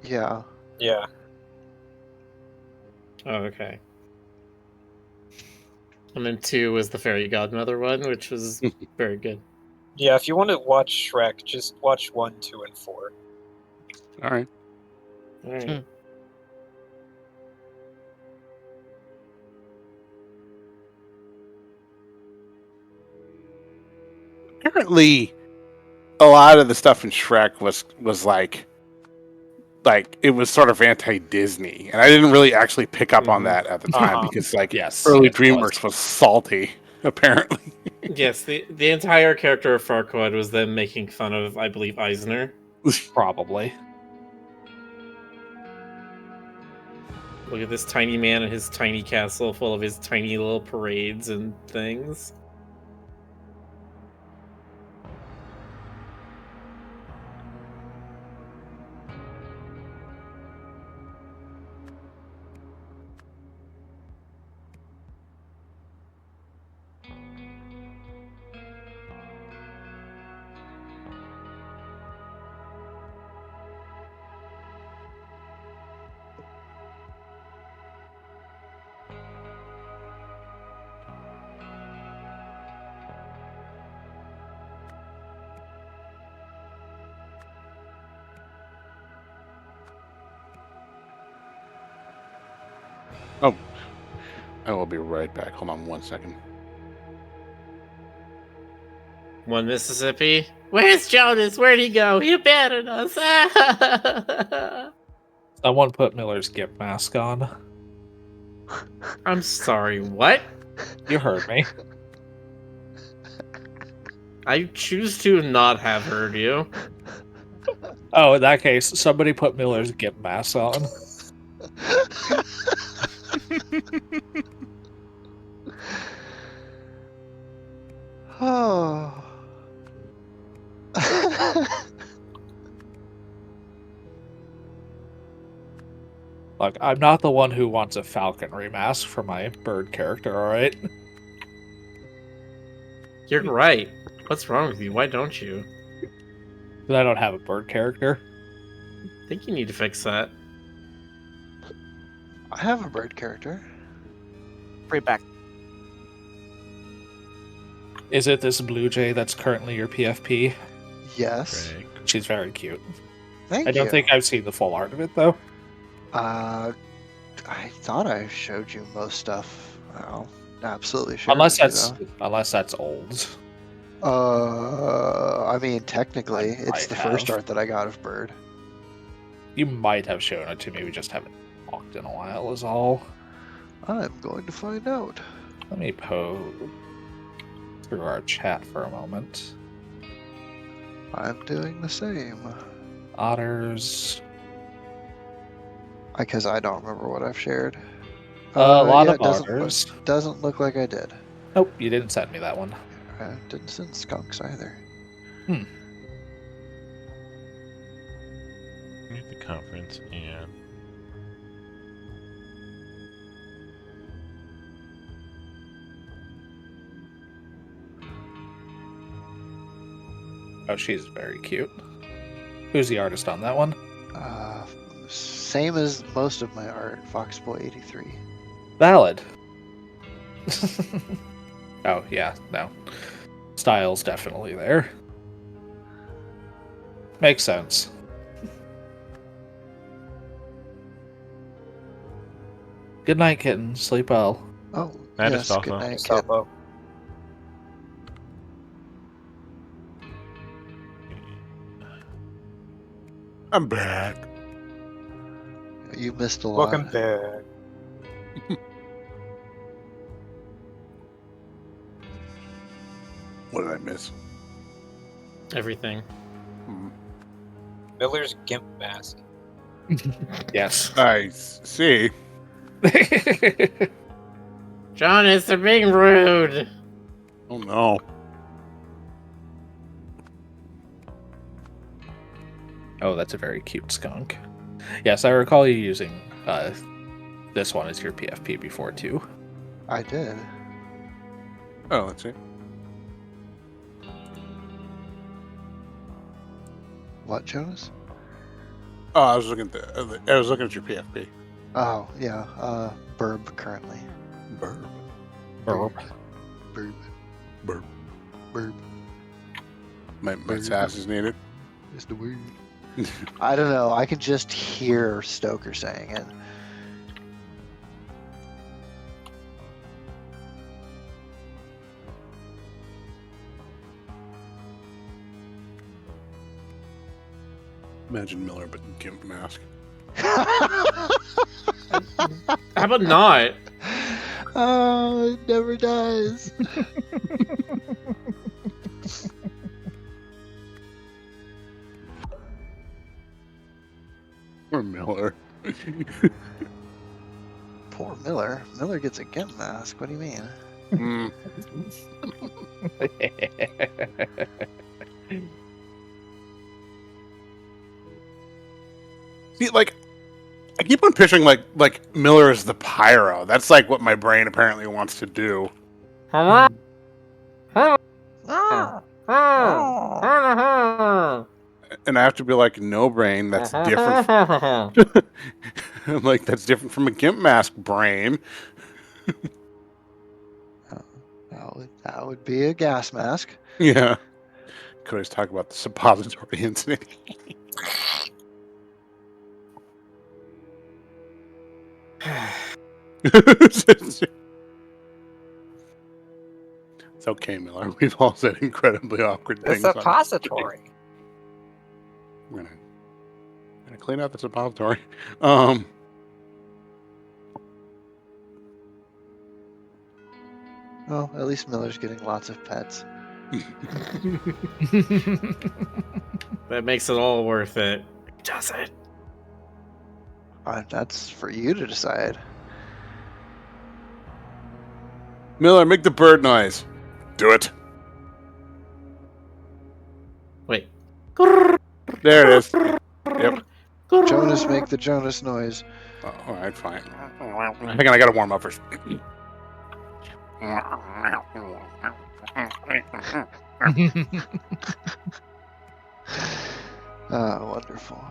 Yeah. Yeah. Oh, okay. And then 2 was the Fairy Godmother one, which was very good. Yeah, if you want to watch Shrek, just watch 1, 2, and 4. All right. All right. Apparently, a lot of the stuff in Shrek was like like it was sort of anti-Disney, and I didn't really actually pick up on that at the time Uh-huh. because like Yes. early yes, it was. DreamWorks was salty, apparently. Yes, the entire character of Farquaad was them making fun of, I believe, Eisner. Probably. Look at this tiny man in his tiny castle full of his tiny little parades and things. Oh, I will be right back. Hold on 1 second. One Mississippi. Where's Jonas? Where'd he go? He abandoned us. Someone put Miller's Gimp mask on. I'm sorry, what? You heard me. I choose to not have heard you. Oh, in that case, somebody put Miller's Gimp mask on. Oh. Look, I'm not the one who wants a falconry mask for my bird character, alright? You're right. What's wrong with you? Why don't you? But I don't have a bird character. I think you need to fix that. I have a bird character. Right back. Is it this blue jay that's currently your PFP? Yes. Greg. She's very cute. Thank I don't you. think I've seen the full art of it, though. I thought I showed you most stuff. I'll absolutely sure. Unless that's old. I mean, technically, I it's might the first have. art that I got of Bird. You might have shown it to me, we just haven't talked in a while is all. I'm going to find out. Let me poke through our chat for a moment. I'm doing the same. Otters. Because I don't remember what I've shared. A lot yeah, of it otters. doesn't look like I did. Nope, you didn't send me that one. I didn't send skunks either. At the conference and Oh, she's very cute. Who's the artist on that one? Same as most of my art, Foxboy83. Valid. Oh, yeah, no. Style's definitely there. Makes sense. Good night, kitten. Sleep well. Oh, Night, yes, Astolfo. good night, kid. Salvo. I'm back. You missed a lot. Welcome back. What did I miss? Everything. Miller's Gimp mask. Yes. I see. Jonas, they're being rude. Oh no. Oh, that's a very cute skunk. Yes, I recall you using this one as your PFP before, too. I did. Oh, let's see. What, Jonas? Oh, I was looking at your PFP. Oh, yeah. Burb currently. Burb. Burp. Burb. Burb. Burb My sass is needed. is the word. I don't know. I can just hear Stoker saying it. Imagine Miller, but gimp mask. How about not? Oh, it never dies. Or Miller. Poor Miller. Miller gets a gimp mask. What do you mean? Mm. See, like, I keep on picturing like Miller as the pyro. That's like what my brain apparently wants to do. Ah! And I have to be like, no brain, that's different. Like, that's different from a gimp mask brain. That would be a gas mask. Yeah. Could always talk about the suppository incident. It's okay, Miller. We've all said incredibly awkward The things. on- suppository. I'm gonna clean out the suppository. Well, at least Miller's getting lots of pets. That makes it all worth it. Does it? That's for you to decide. Miller, make the bird noise. Do it. Wait. There it is. Yep. Jonas, make the Jonas noise. Oh, all right, fine. Hang on, I gotta warm up first. Ah, wonderful.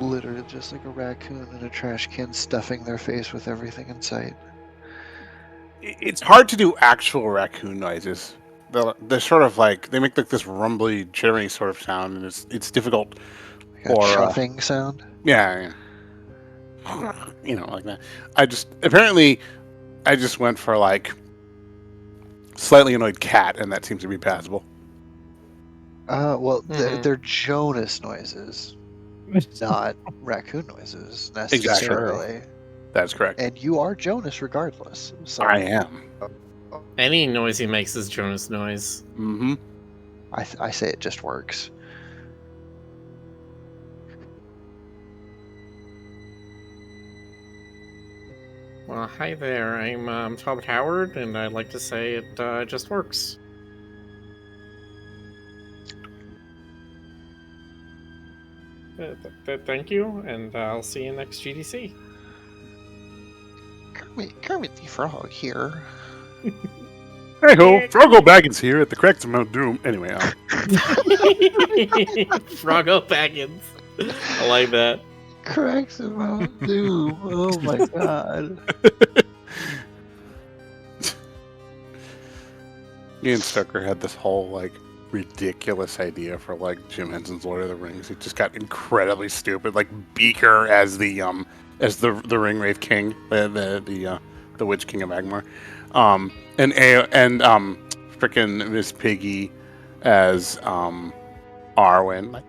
Literally just like a raccoon in a trash can stuffing their face with everything in sight. It's hard to do actual raccoon noises. They're sort of like, they make like this rumbly, chittering sort of sound, and it's difficult. Like a chuffing sound. Yeah. You know, like that. I just went for like slightly annoyed cat, and that seems to be passable. Well, they're Jonas noises, not raccoon noises necessarily. That's correct. And you are Jonas regardless. So I am. Any noise he makes is Jonas noise. Mm-hmm. I say it just works. Well, hi there. I'm Tom Howard, and I'd like to say it just works. Thank you, and I'll see you next GDC. Kermit the Frog here. Hey ho, Froggo Baggins here at the Cracks of Mount Doom. Anyway, Froggo Baggins. I like that. Cracks of Mount Doom. Oh my god. Ian Stucker had this whole like ridiculous idea for like Jim Henson's Lord of the Rings. It just got incredibly stupid. Like Beaker as the Ringwraith King, the Witch King of Agmar, and frickin' Miss Piggy as Arwen. Like,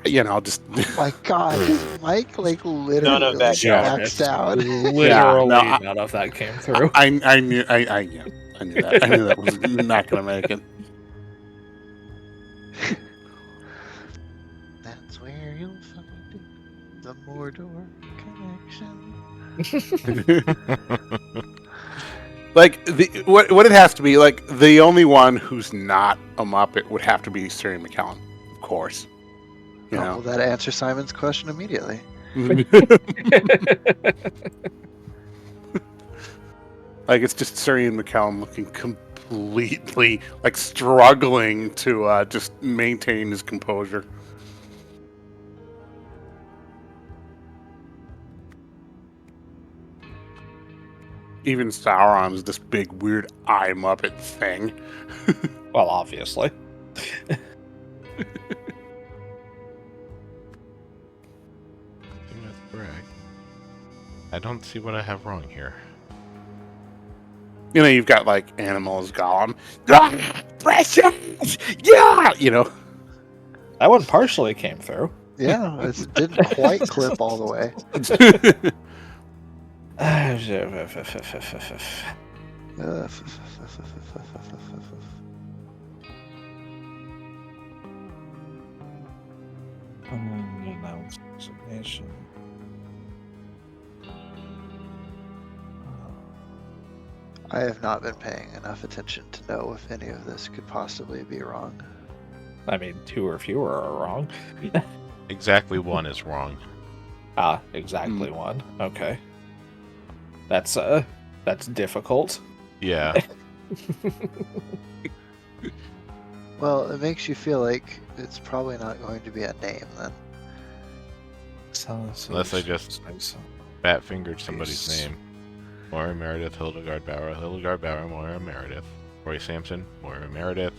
you know, just Oh my god. Mike like literally None of that maxed out. Literally, no, none of that came through. I knew that. I knew that was not gonna make it. That's where you'll find the Mordor connection. Like what it has to be, like the only one who's not a Muppet would have to be Siri McKellen, of course. You Well, that answers Simon's question immediately. Like it's just Siri and McCallum looking completely like struggling to just maintain his composure. Even Sauron's this big weird eye Muppet thing. Well, obviously. I think that's correct. I don't see what I have wrong here. You know, you've got like animals, Gollum. Ah, precious! Yeah! You know. That one partially came through. Yeah, it didn't quite clip all the way. Uh, I have not been paying enough attention to know if any of this could possibly be wrong. I mean, 2 or fewer are wrong. Exactly one is wrong. Ah, exactly one. Okay. That's difficult. Yeah. Well, it makes you feel like it's probably not going to be a name then. Unless I just fat-fingered somebody's name. Moira Meredith, Hildegard Bauer, Moira Meredith. Roy Sampson, Moira Meredith.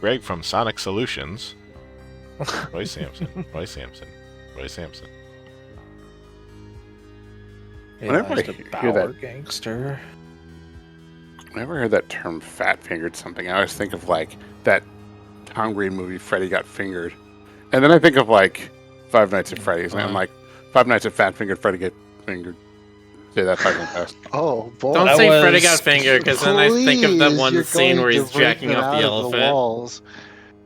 Greg from Sonic Solutions. Roy Sampson. Whenever I Eliza hear Bauer that- gangster. Whenever I heard that term fat fingered something, I always think of like that Tom Green movie Freddy Got Fingered. And then I think of like Five Nights at Freddy's. And I'm like, Five Nights at Fat Fingered, Freddy Get Fingered. Say that 5 minutes fast. Oh boy! Don't That say Freddy was- got fingered, because then I think of that Please, one you're scene going where to he's break jacking them off out the of elephant. walls.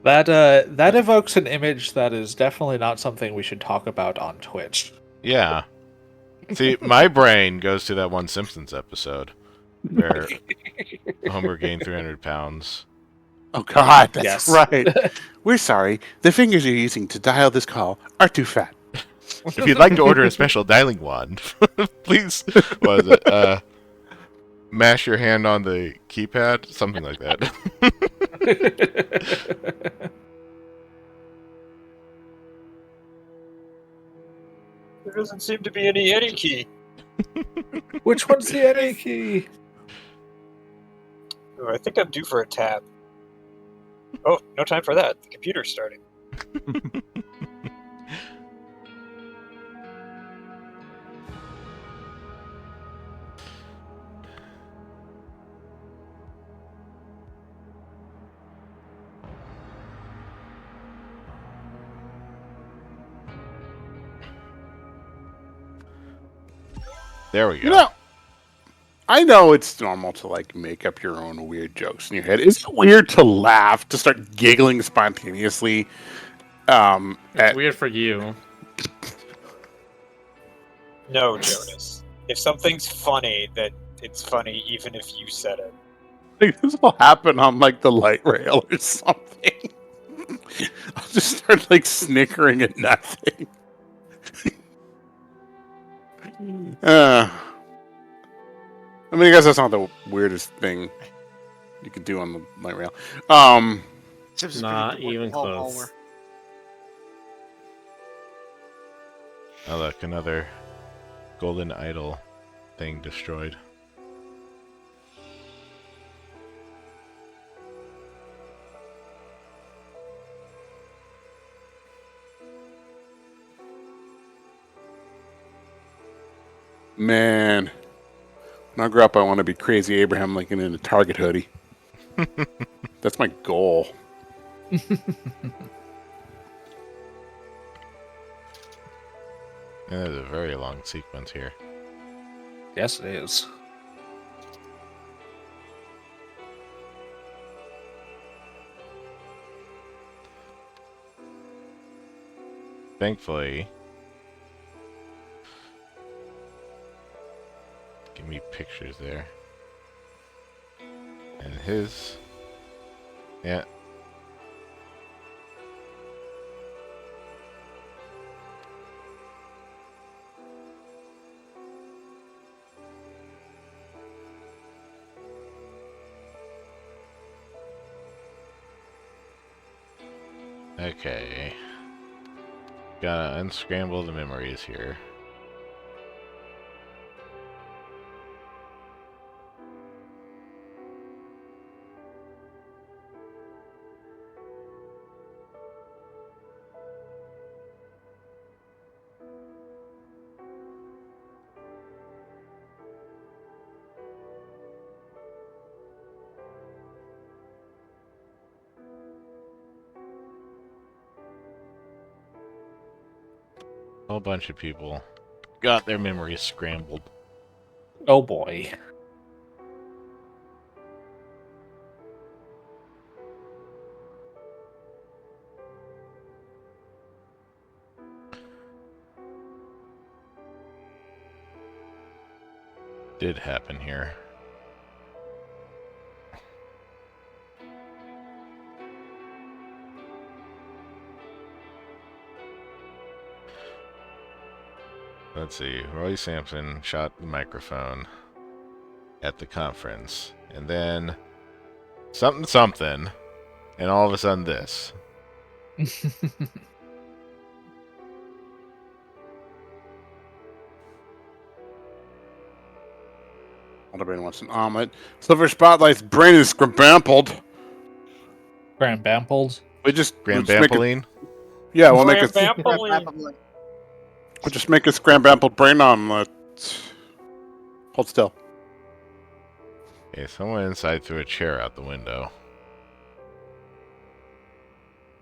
That evokes an image that is definitely not something we should talk about on Twitch. Yeah. See, my brain goes to that one Simpsons episode where Homer gained 300 pounds. Oh, God, that's Yes. right. We're sorry. The fingers you're using to dial this call are too fat. If you'd like to order a special dialing wand, please, what is it? Mash your hand on the keypad, something like that. There doesn't seem to be any key. Which one's the NA key? Oh, I think I'm due for a tab. Oh, no time for that. The computer's starting. There we go. You know, I know it's normal to like make up your own weird jokes in your head. Is it weird to laugh, to start giggling spontaneously? It's weird for you. No, Jonas. If something's funny, that it's funny even if you said it. Like, this will happen on like the light rail or something. I'll just start like snickering at nothing. I mean, I guess that's not the weirdest thing you could do on the light rail. Simpsons Not predicted what even Paul close. Palmer. Oh, look, another golden idol thing destroyed. Man, when I grow up, I want to be Crazy Abraham Lincoln in a Target hoodie. That's my goal. Yeah, there's a very long sequence here. Yes, it is. Thankfully, give me pictures there. And his, yeah. Okay. Gotta unscramble the memories here. A whole bunch of people got their memories scrambled. Oh boy. Did happen here. Let's see. Roy Sampson shot the microphone at the conference, and then something, and all of a sudden this. Alderman wants an omelet. Silver Spotlight's brain is scrabampled. Grand Bampled. We just Grand we'll just make it, Bampoline? yeah, we'll make it. Grandpapoline. We'll just make a scrabampled brain omelet. Hold still. Okay, someone inside threw a chair out the window.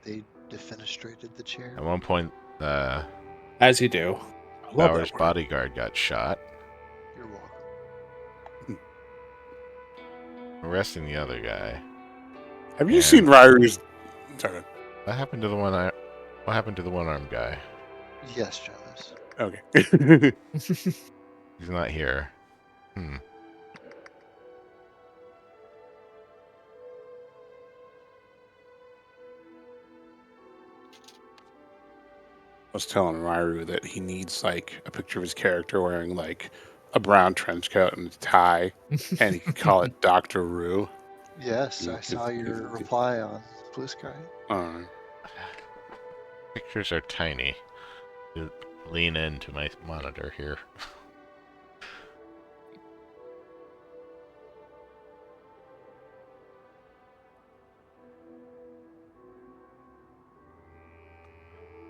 They defenestrated the chair. At one point, As you do. I love Bauer's that word. bodyguard got shot, You're welcome. arresting the other guy. Have you Yeah. seen Ryru's? Sorry. What happened to the one-armed guy? Yes, Travis. Okay. He's not here. I was telling Ryru that he needs like a picture of his character wearing like a brown trench coat and a tie, and he could call it Dr. Roo. Yes, Yeah, I saw if- your if- reply on Blue Sky. Pictures are tiny. You lean into my monitor here.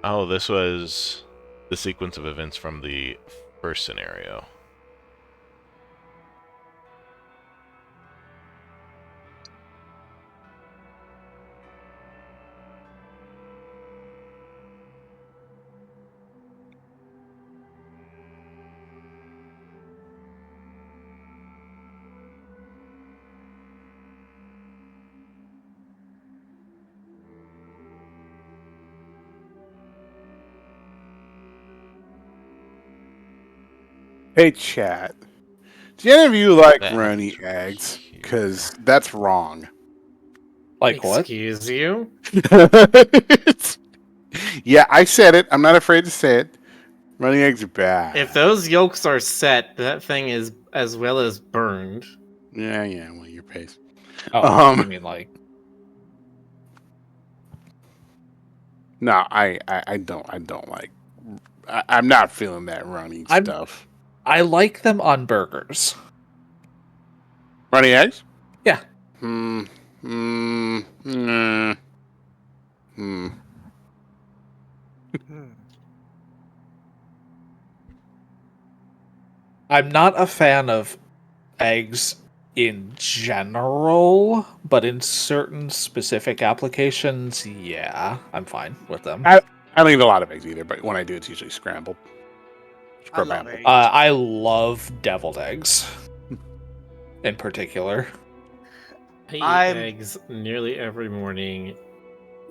Oh, this was the sequence of events from the first scenario. Hey, chat. Do any of you like That runny happens eggs? here. Because that's wrong. Like what? Excuse you? Yeah, I said it. I'm not afraid to say it. Runny eggs are bad. If those yolks are set, that thing is as well as burned. Yeah, well, your pace. Oh, Um, you mean like No, I don't like. I'm not feeling that runny I'm- stuff. I like them on burgers. Runny eggs? Yeah. Hmm. I'm not a fan of eggs in general, but in certain specific applications, yeah, I'm fine with them. I don't eat a lot of eggs either, but when I do, it's usually scrambled. I love Scrambled. eggs. I love deviled eggs, in particular. I eat I'm- eggs nearly every morning.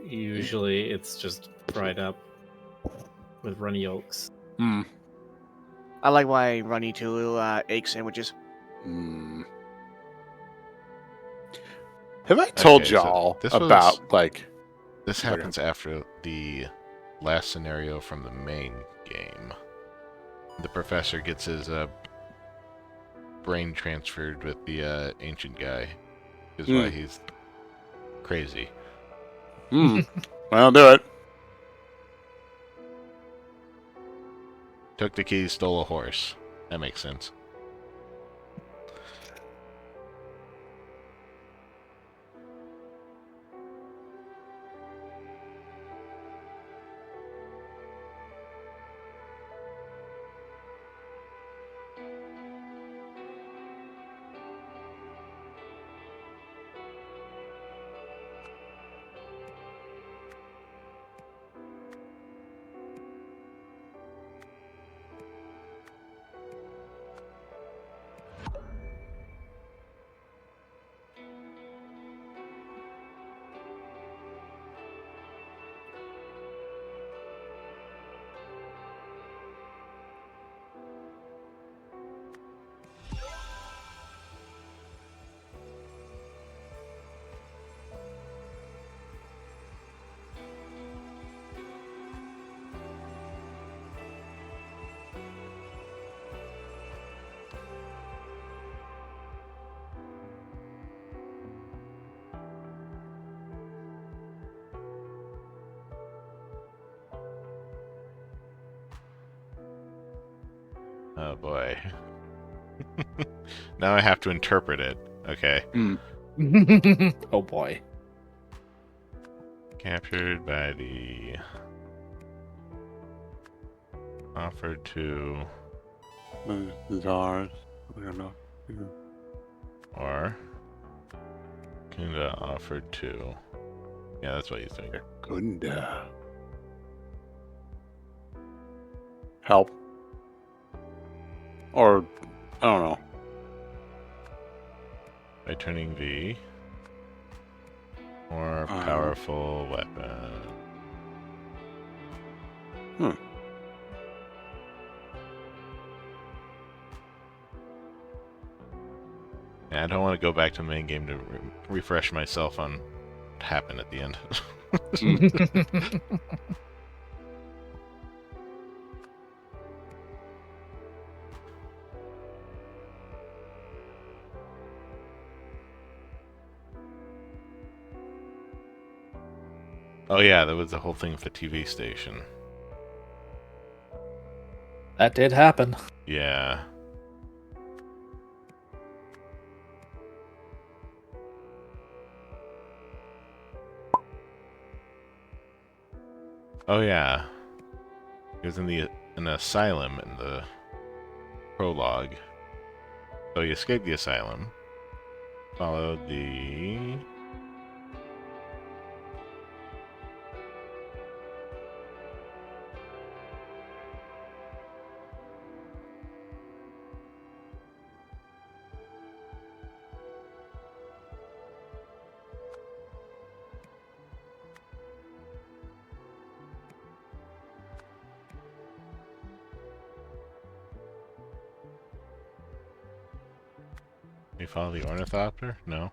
Usually it's just fried up with runny yolks. Mm. I like my runny too, egg sandwiches. Mm. Have I told Okay, so y'all this about was- like? This Okay. happens after the last scenario from the main game. The professor gets his brain transferred with the ancient guy. Is why he's crazy. Well, do it. Took the keys, stole a horse. That makes sense. Oh boy. Now I have to interpret it. Okay. Oh boy. Captured by the offered to Czars. I don't know. or Kunda offered to. Yeah, that's what he's doing. Kunda. Help. Or, I don't know. By turning V. More Oh. powerful weapon. Yeah, I don't want to go back to the main game to refresh myself on what happened at the end. Oh yeah, that was the whole thing with the TV station. That did happen. Yeah. Oh yeah. He was in an asylum in the prologue. So he escaped the asylum. Followed the We follow the ornithopter? No.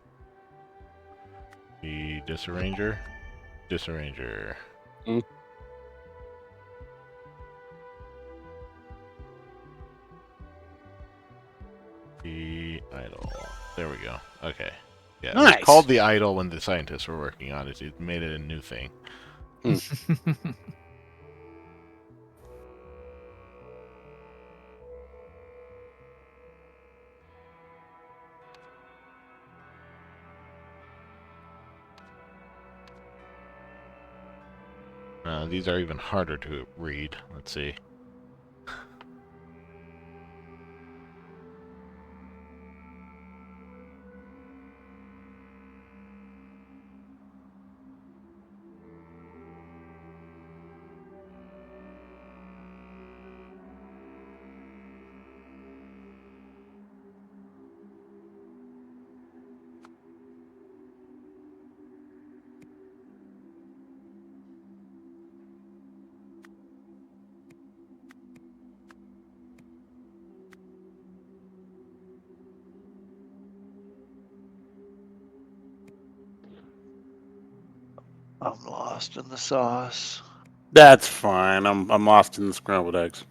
The disarranger? Disarranger. Mm. The idol. There we go. Okay. Yeah, it Nice. was called the idol when the scientists were working on it. It made it a new thing. These are even harder to read. Let's see. I'm lost in the sauce. That's fine. I'm lost in the scrambled eggs.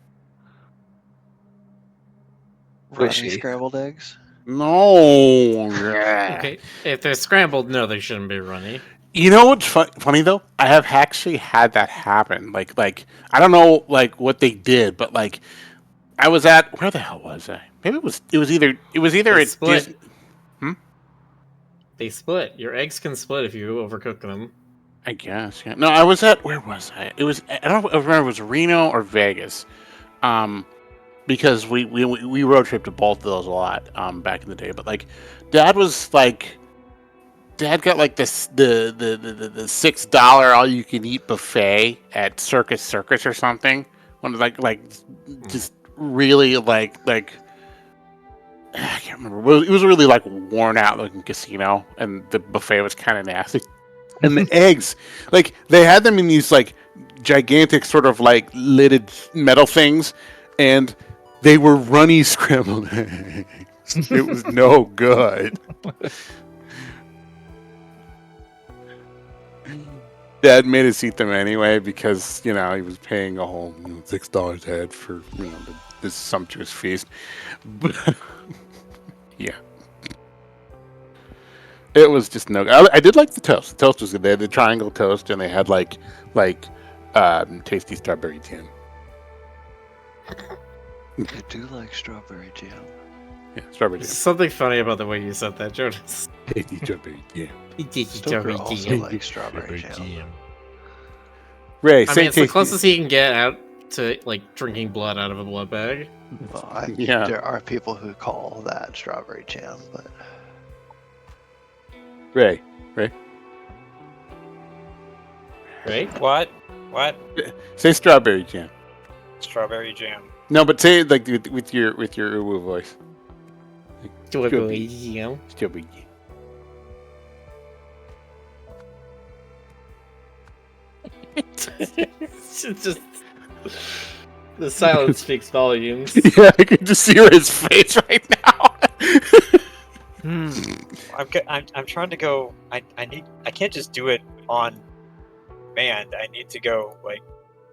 Runny Squishy. scrambled eggs. No. Okay, if they're scrambled, no, they shouldn't be runny. You know what's funny though? I have actually had that happen. Like I don't know like what they did, but like I was at where the hell was I? Maybe it was either They at split. Disney. They split. Your eggs can split if you overcook them. I guess. Yeah. No, I was at where was I? It was I don't remember if it was Reno or Vegas. Because we road tripped to both of those a lot back in the day. But like, Dad got like this the $6 all you can eat buffet at Circus or something. One of like just really like I can't remember. It was really like worn out looking casino, and the buffet was kind of nasty. And the eggs, like they had them in these like gigantic sort of like lidded metal things, and they were runny scrambled eggs. It was no good. Dad made us eat them anyway because he was paying a whole $6 a head for this sumptuous feast. But yeah, it was just no. I did like the toast. The toast was good. They had the triangle toast, and they had like tasty strawberry jam. I do like strawberry jam. Yeah, strawberry There's jam. something funny about the way you said that, Jonas. Strawberry jam. Stoker also likes strawberry jam. Ray, I say mean, it's the tasty. closest he can get out to like drinking blood out of a blood bag. Well, Yeah. there are people who call that strawberry jam, but Ray. Right? What? Say strawberry jam. Strawberry jam. No, but say it like with your uwu voice. Strawberry jam. It's just the silence speaks volumes. Yeah, I can just see his face right now. I'm trying to go. I can't just do it on command. I need to go like.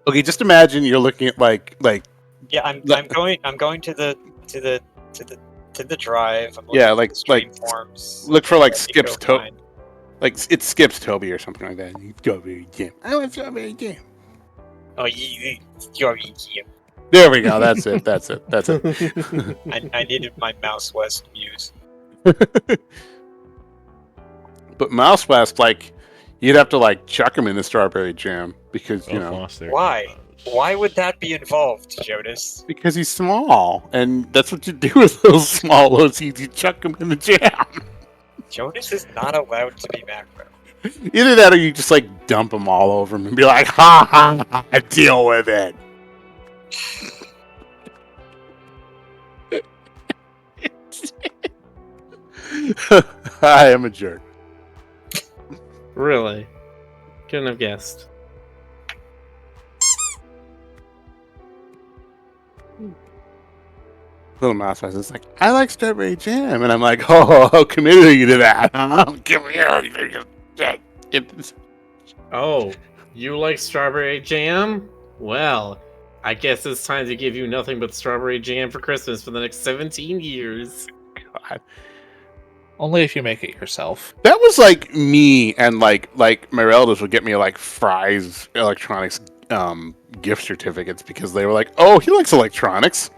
Okay, just imagine you're looking at like Yeah, I'm going to the drive. I'm Yeah, looking at like- the stream like, forms. look for like I need to skips go to find- like it skips Toby or something like that. Strawberry jam. I want strawberry jam. Oh, yeah, strawberry jam. There we go. That's it. I needed my Mouse West muse. But Mouse West, like, you'd have to like chuck him in the strawberry jam because you know Why? Why would that be involved, Jonas? because he's small, and that's what you do with those small loads. You chuck him in the jam. Jonas is not allowed to be macro. Either that, or you just like dump them all over him and be like, "Ha ha, ha deal with it." I am a jerk. Really? Couldn't have guessed. Little Mouse is like, I like strawberry jam, and I'm like, oh, how committed are you to that? Give me Oh, you like strawberry jam? Well, I guess it's time to give you nothing but strawberry jam for Christmas for the next 17 years. God. Only if you make it yourself. That was like me and like my relatives would get me like Fry's electronics gift certificates because they were like, oh, he likes electronics,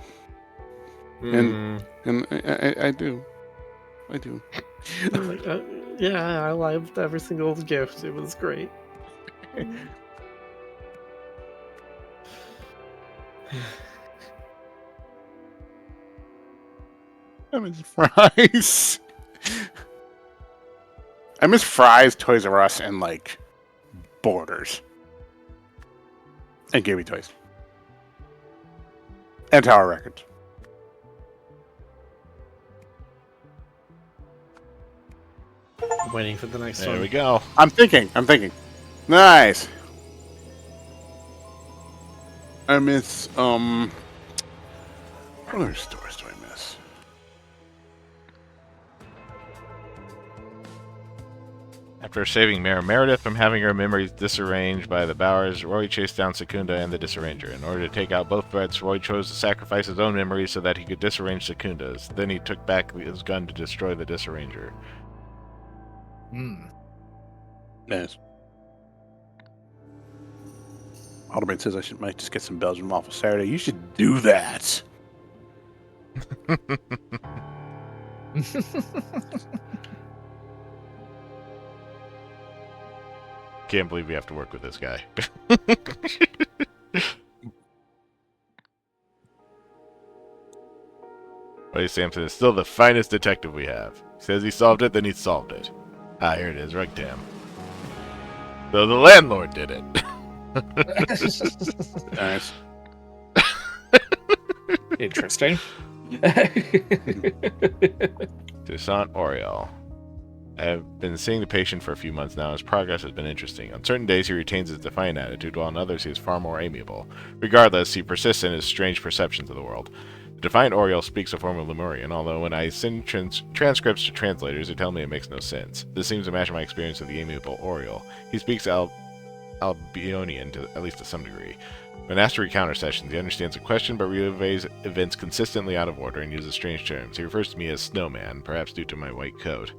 and I do. Yeah, I loved every single gift. It was great. I miss Fry's. I miss Fry's, Toys R Us, and like Borders, and Gamey Toys, and Tower Records. Waiting for the next There one. we go. I'm thinking. Nice. I miss what other stores do I miss? After saving Mayor Meredith from having her memories disarranged by the Bowers, Roy chased down Secunda and the Disarranger. In order to take out both threats, Roy chose to sacrifice his own memories so that he could disarrange Secunda's. Then he took back his gun to destroy the Disarranger. Nice. Alderman says I might just get some Belgian waffle Saturday. You should do that. Can't believe we have to work with this guy. Buddy Sampson is still the finest detective we have. He says he solved it, then he solved it. Ah, here it is, Rugtam. So the landlord did it. Nice. Interesting. Toussaint Oriel. I have been seeing the patient for a few months now. His progress has been interesting. On certain days, he retains his defiant attitude, while on others, he is far more amiable. Regardless, he persists in his strange perceptions of the world. The defiant Oriel speaks a form of Lemurian, although when I send transcripts to translators, they tell me it makes no sense. This seems to match my experience of the amiable Oriel. He speaks Albionian, at least to some degree. When asked to recount our sessions, he understands a question but relays events consistently out of order and uses strange terms. He refers to me as Snowman, perhaps due to my white coat.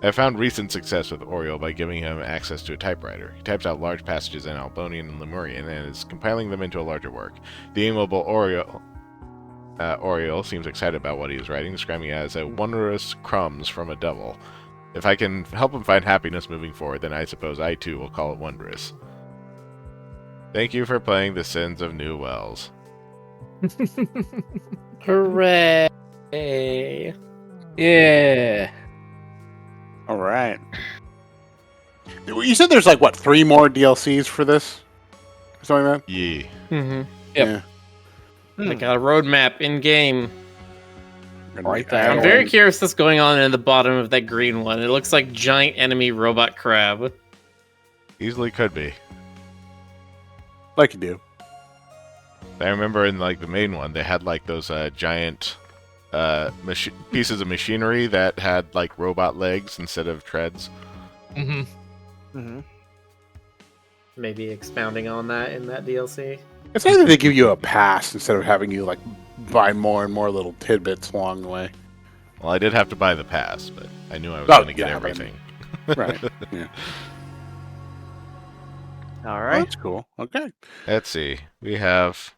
I have found recent success with Oriel by giving him access to a typewriter. He types out large passages in Albonian and Lemurian and is compiling them into a larger work. The amiable Oriel Oriole seems excited about what he is writing, describing it as a wondrous crumbs from a devil. If I can help him find happiness moving forward, then I suppose I too will call it wondrous. Thank you for playing The Sins of New Wells. Hooray! Yeah. All right. You said there's like, what, 3 more DLCs for this? Something like that? Yee. Mm-hmm. Yep. They got a roadmap in game. Yeah. Right there. I'm very curious what's going on in the bottom of that green one. It looks like giant enemy robot crab. Easily could be. Like you do. I remember in like the main one, they had like those giant pieces of machinery that had like robot legs instead of treads. Mm-hmm. Maybe expounding on that in that DLC. It's either they give you a pass instead of having you like buy more and more little tidbits along the way. Well, I did have to buy the pass, but I knew I was Oh, going to get yeah, but- everything. Right. Yeah. All Well, right. that's cool. Okay. Let's see. We have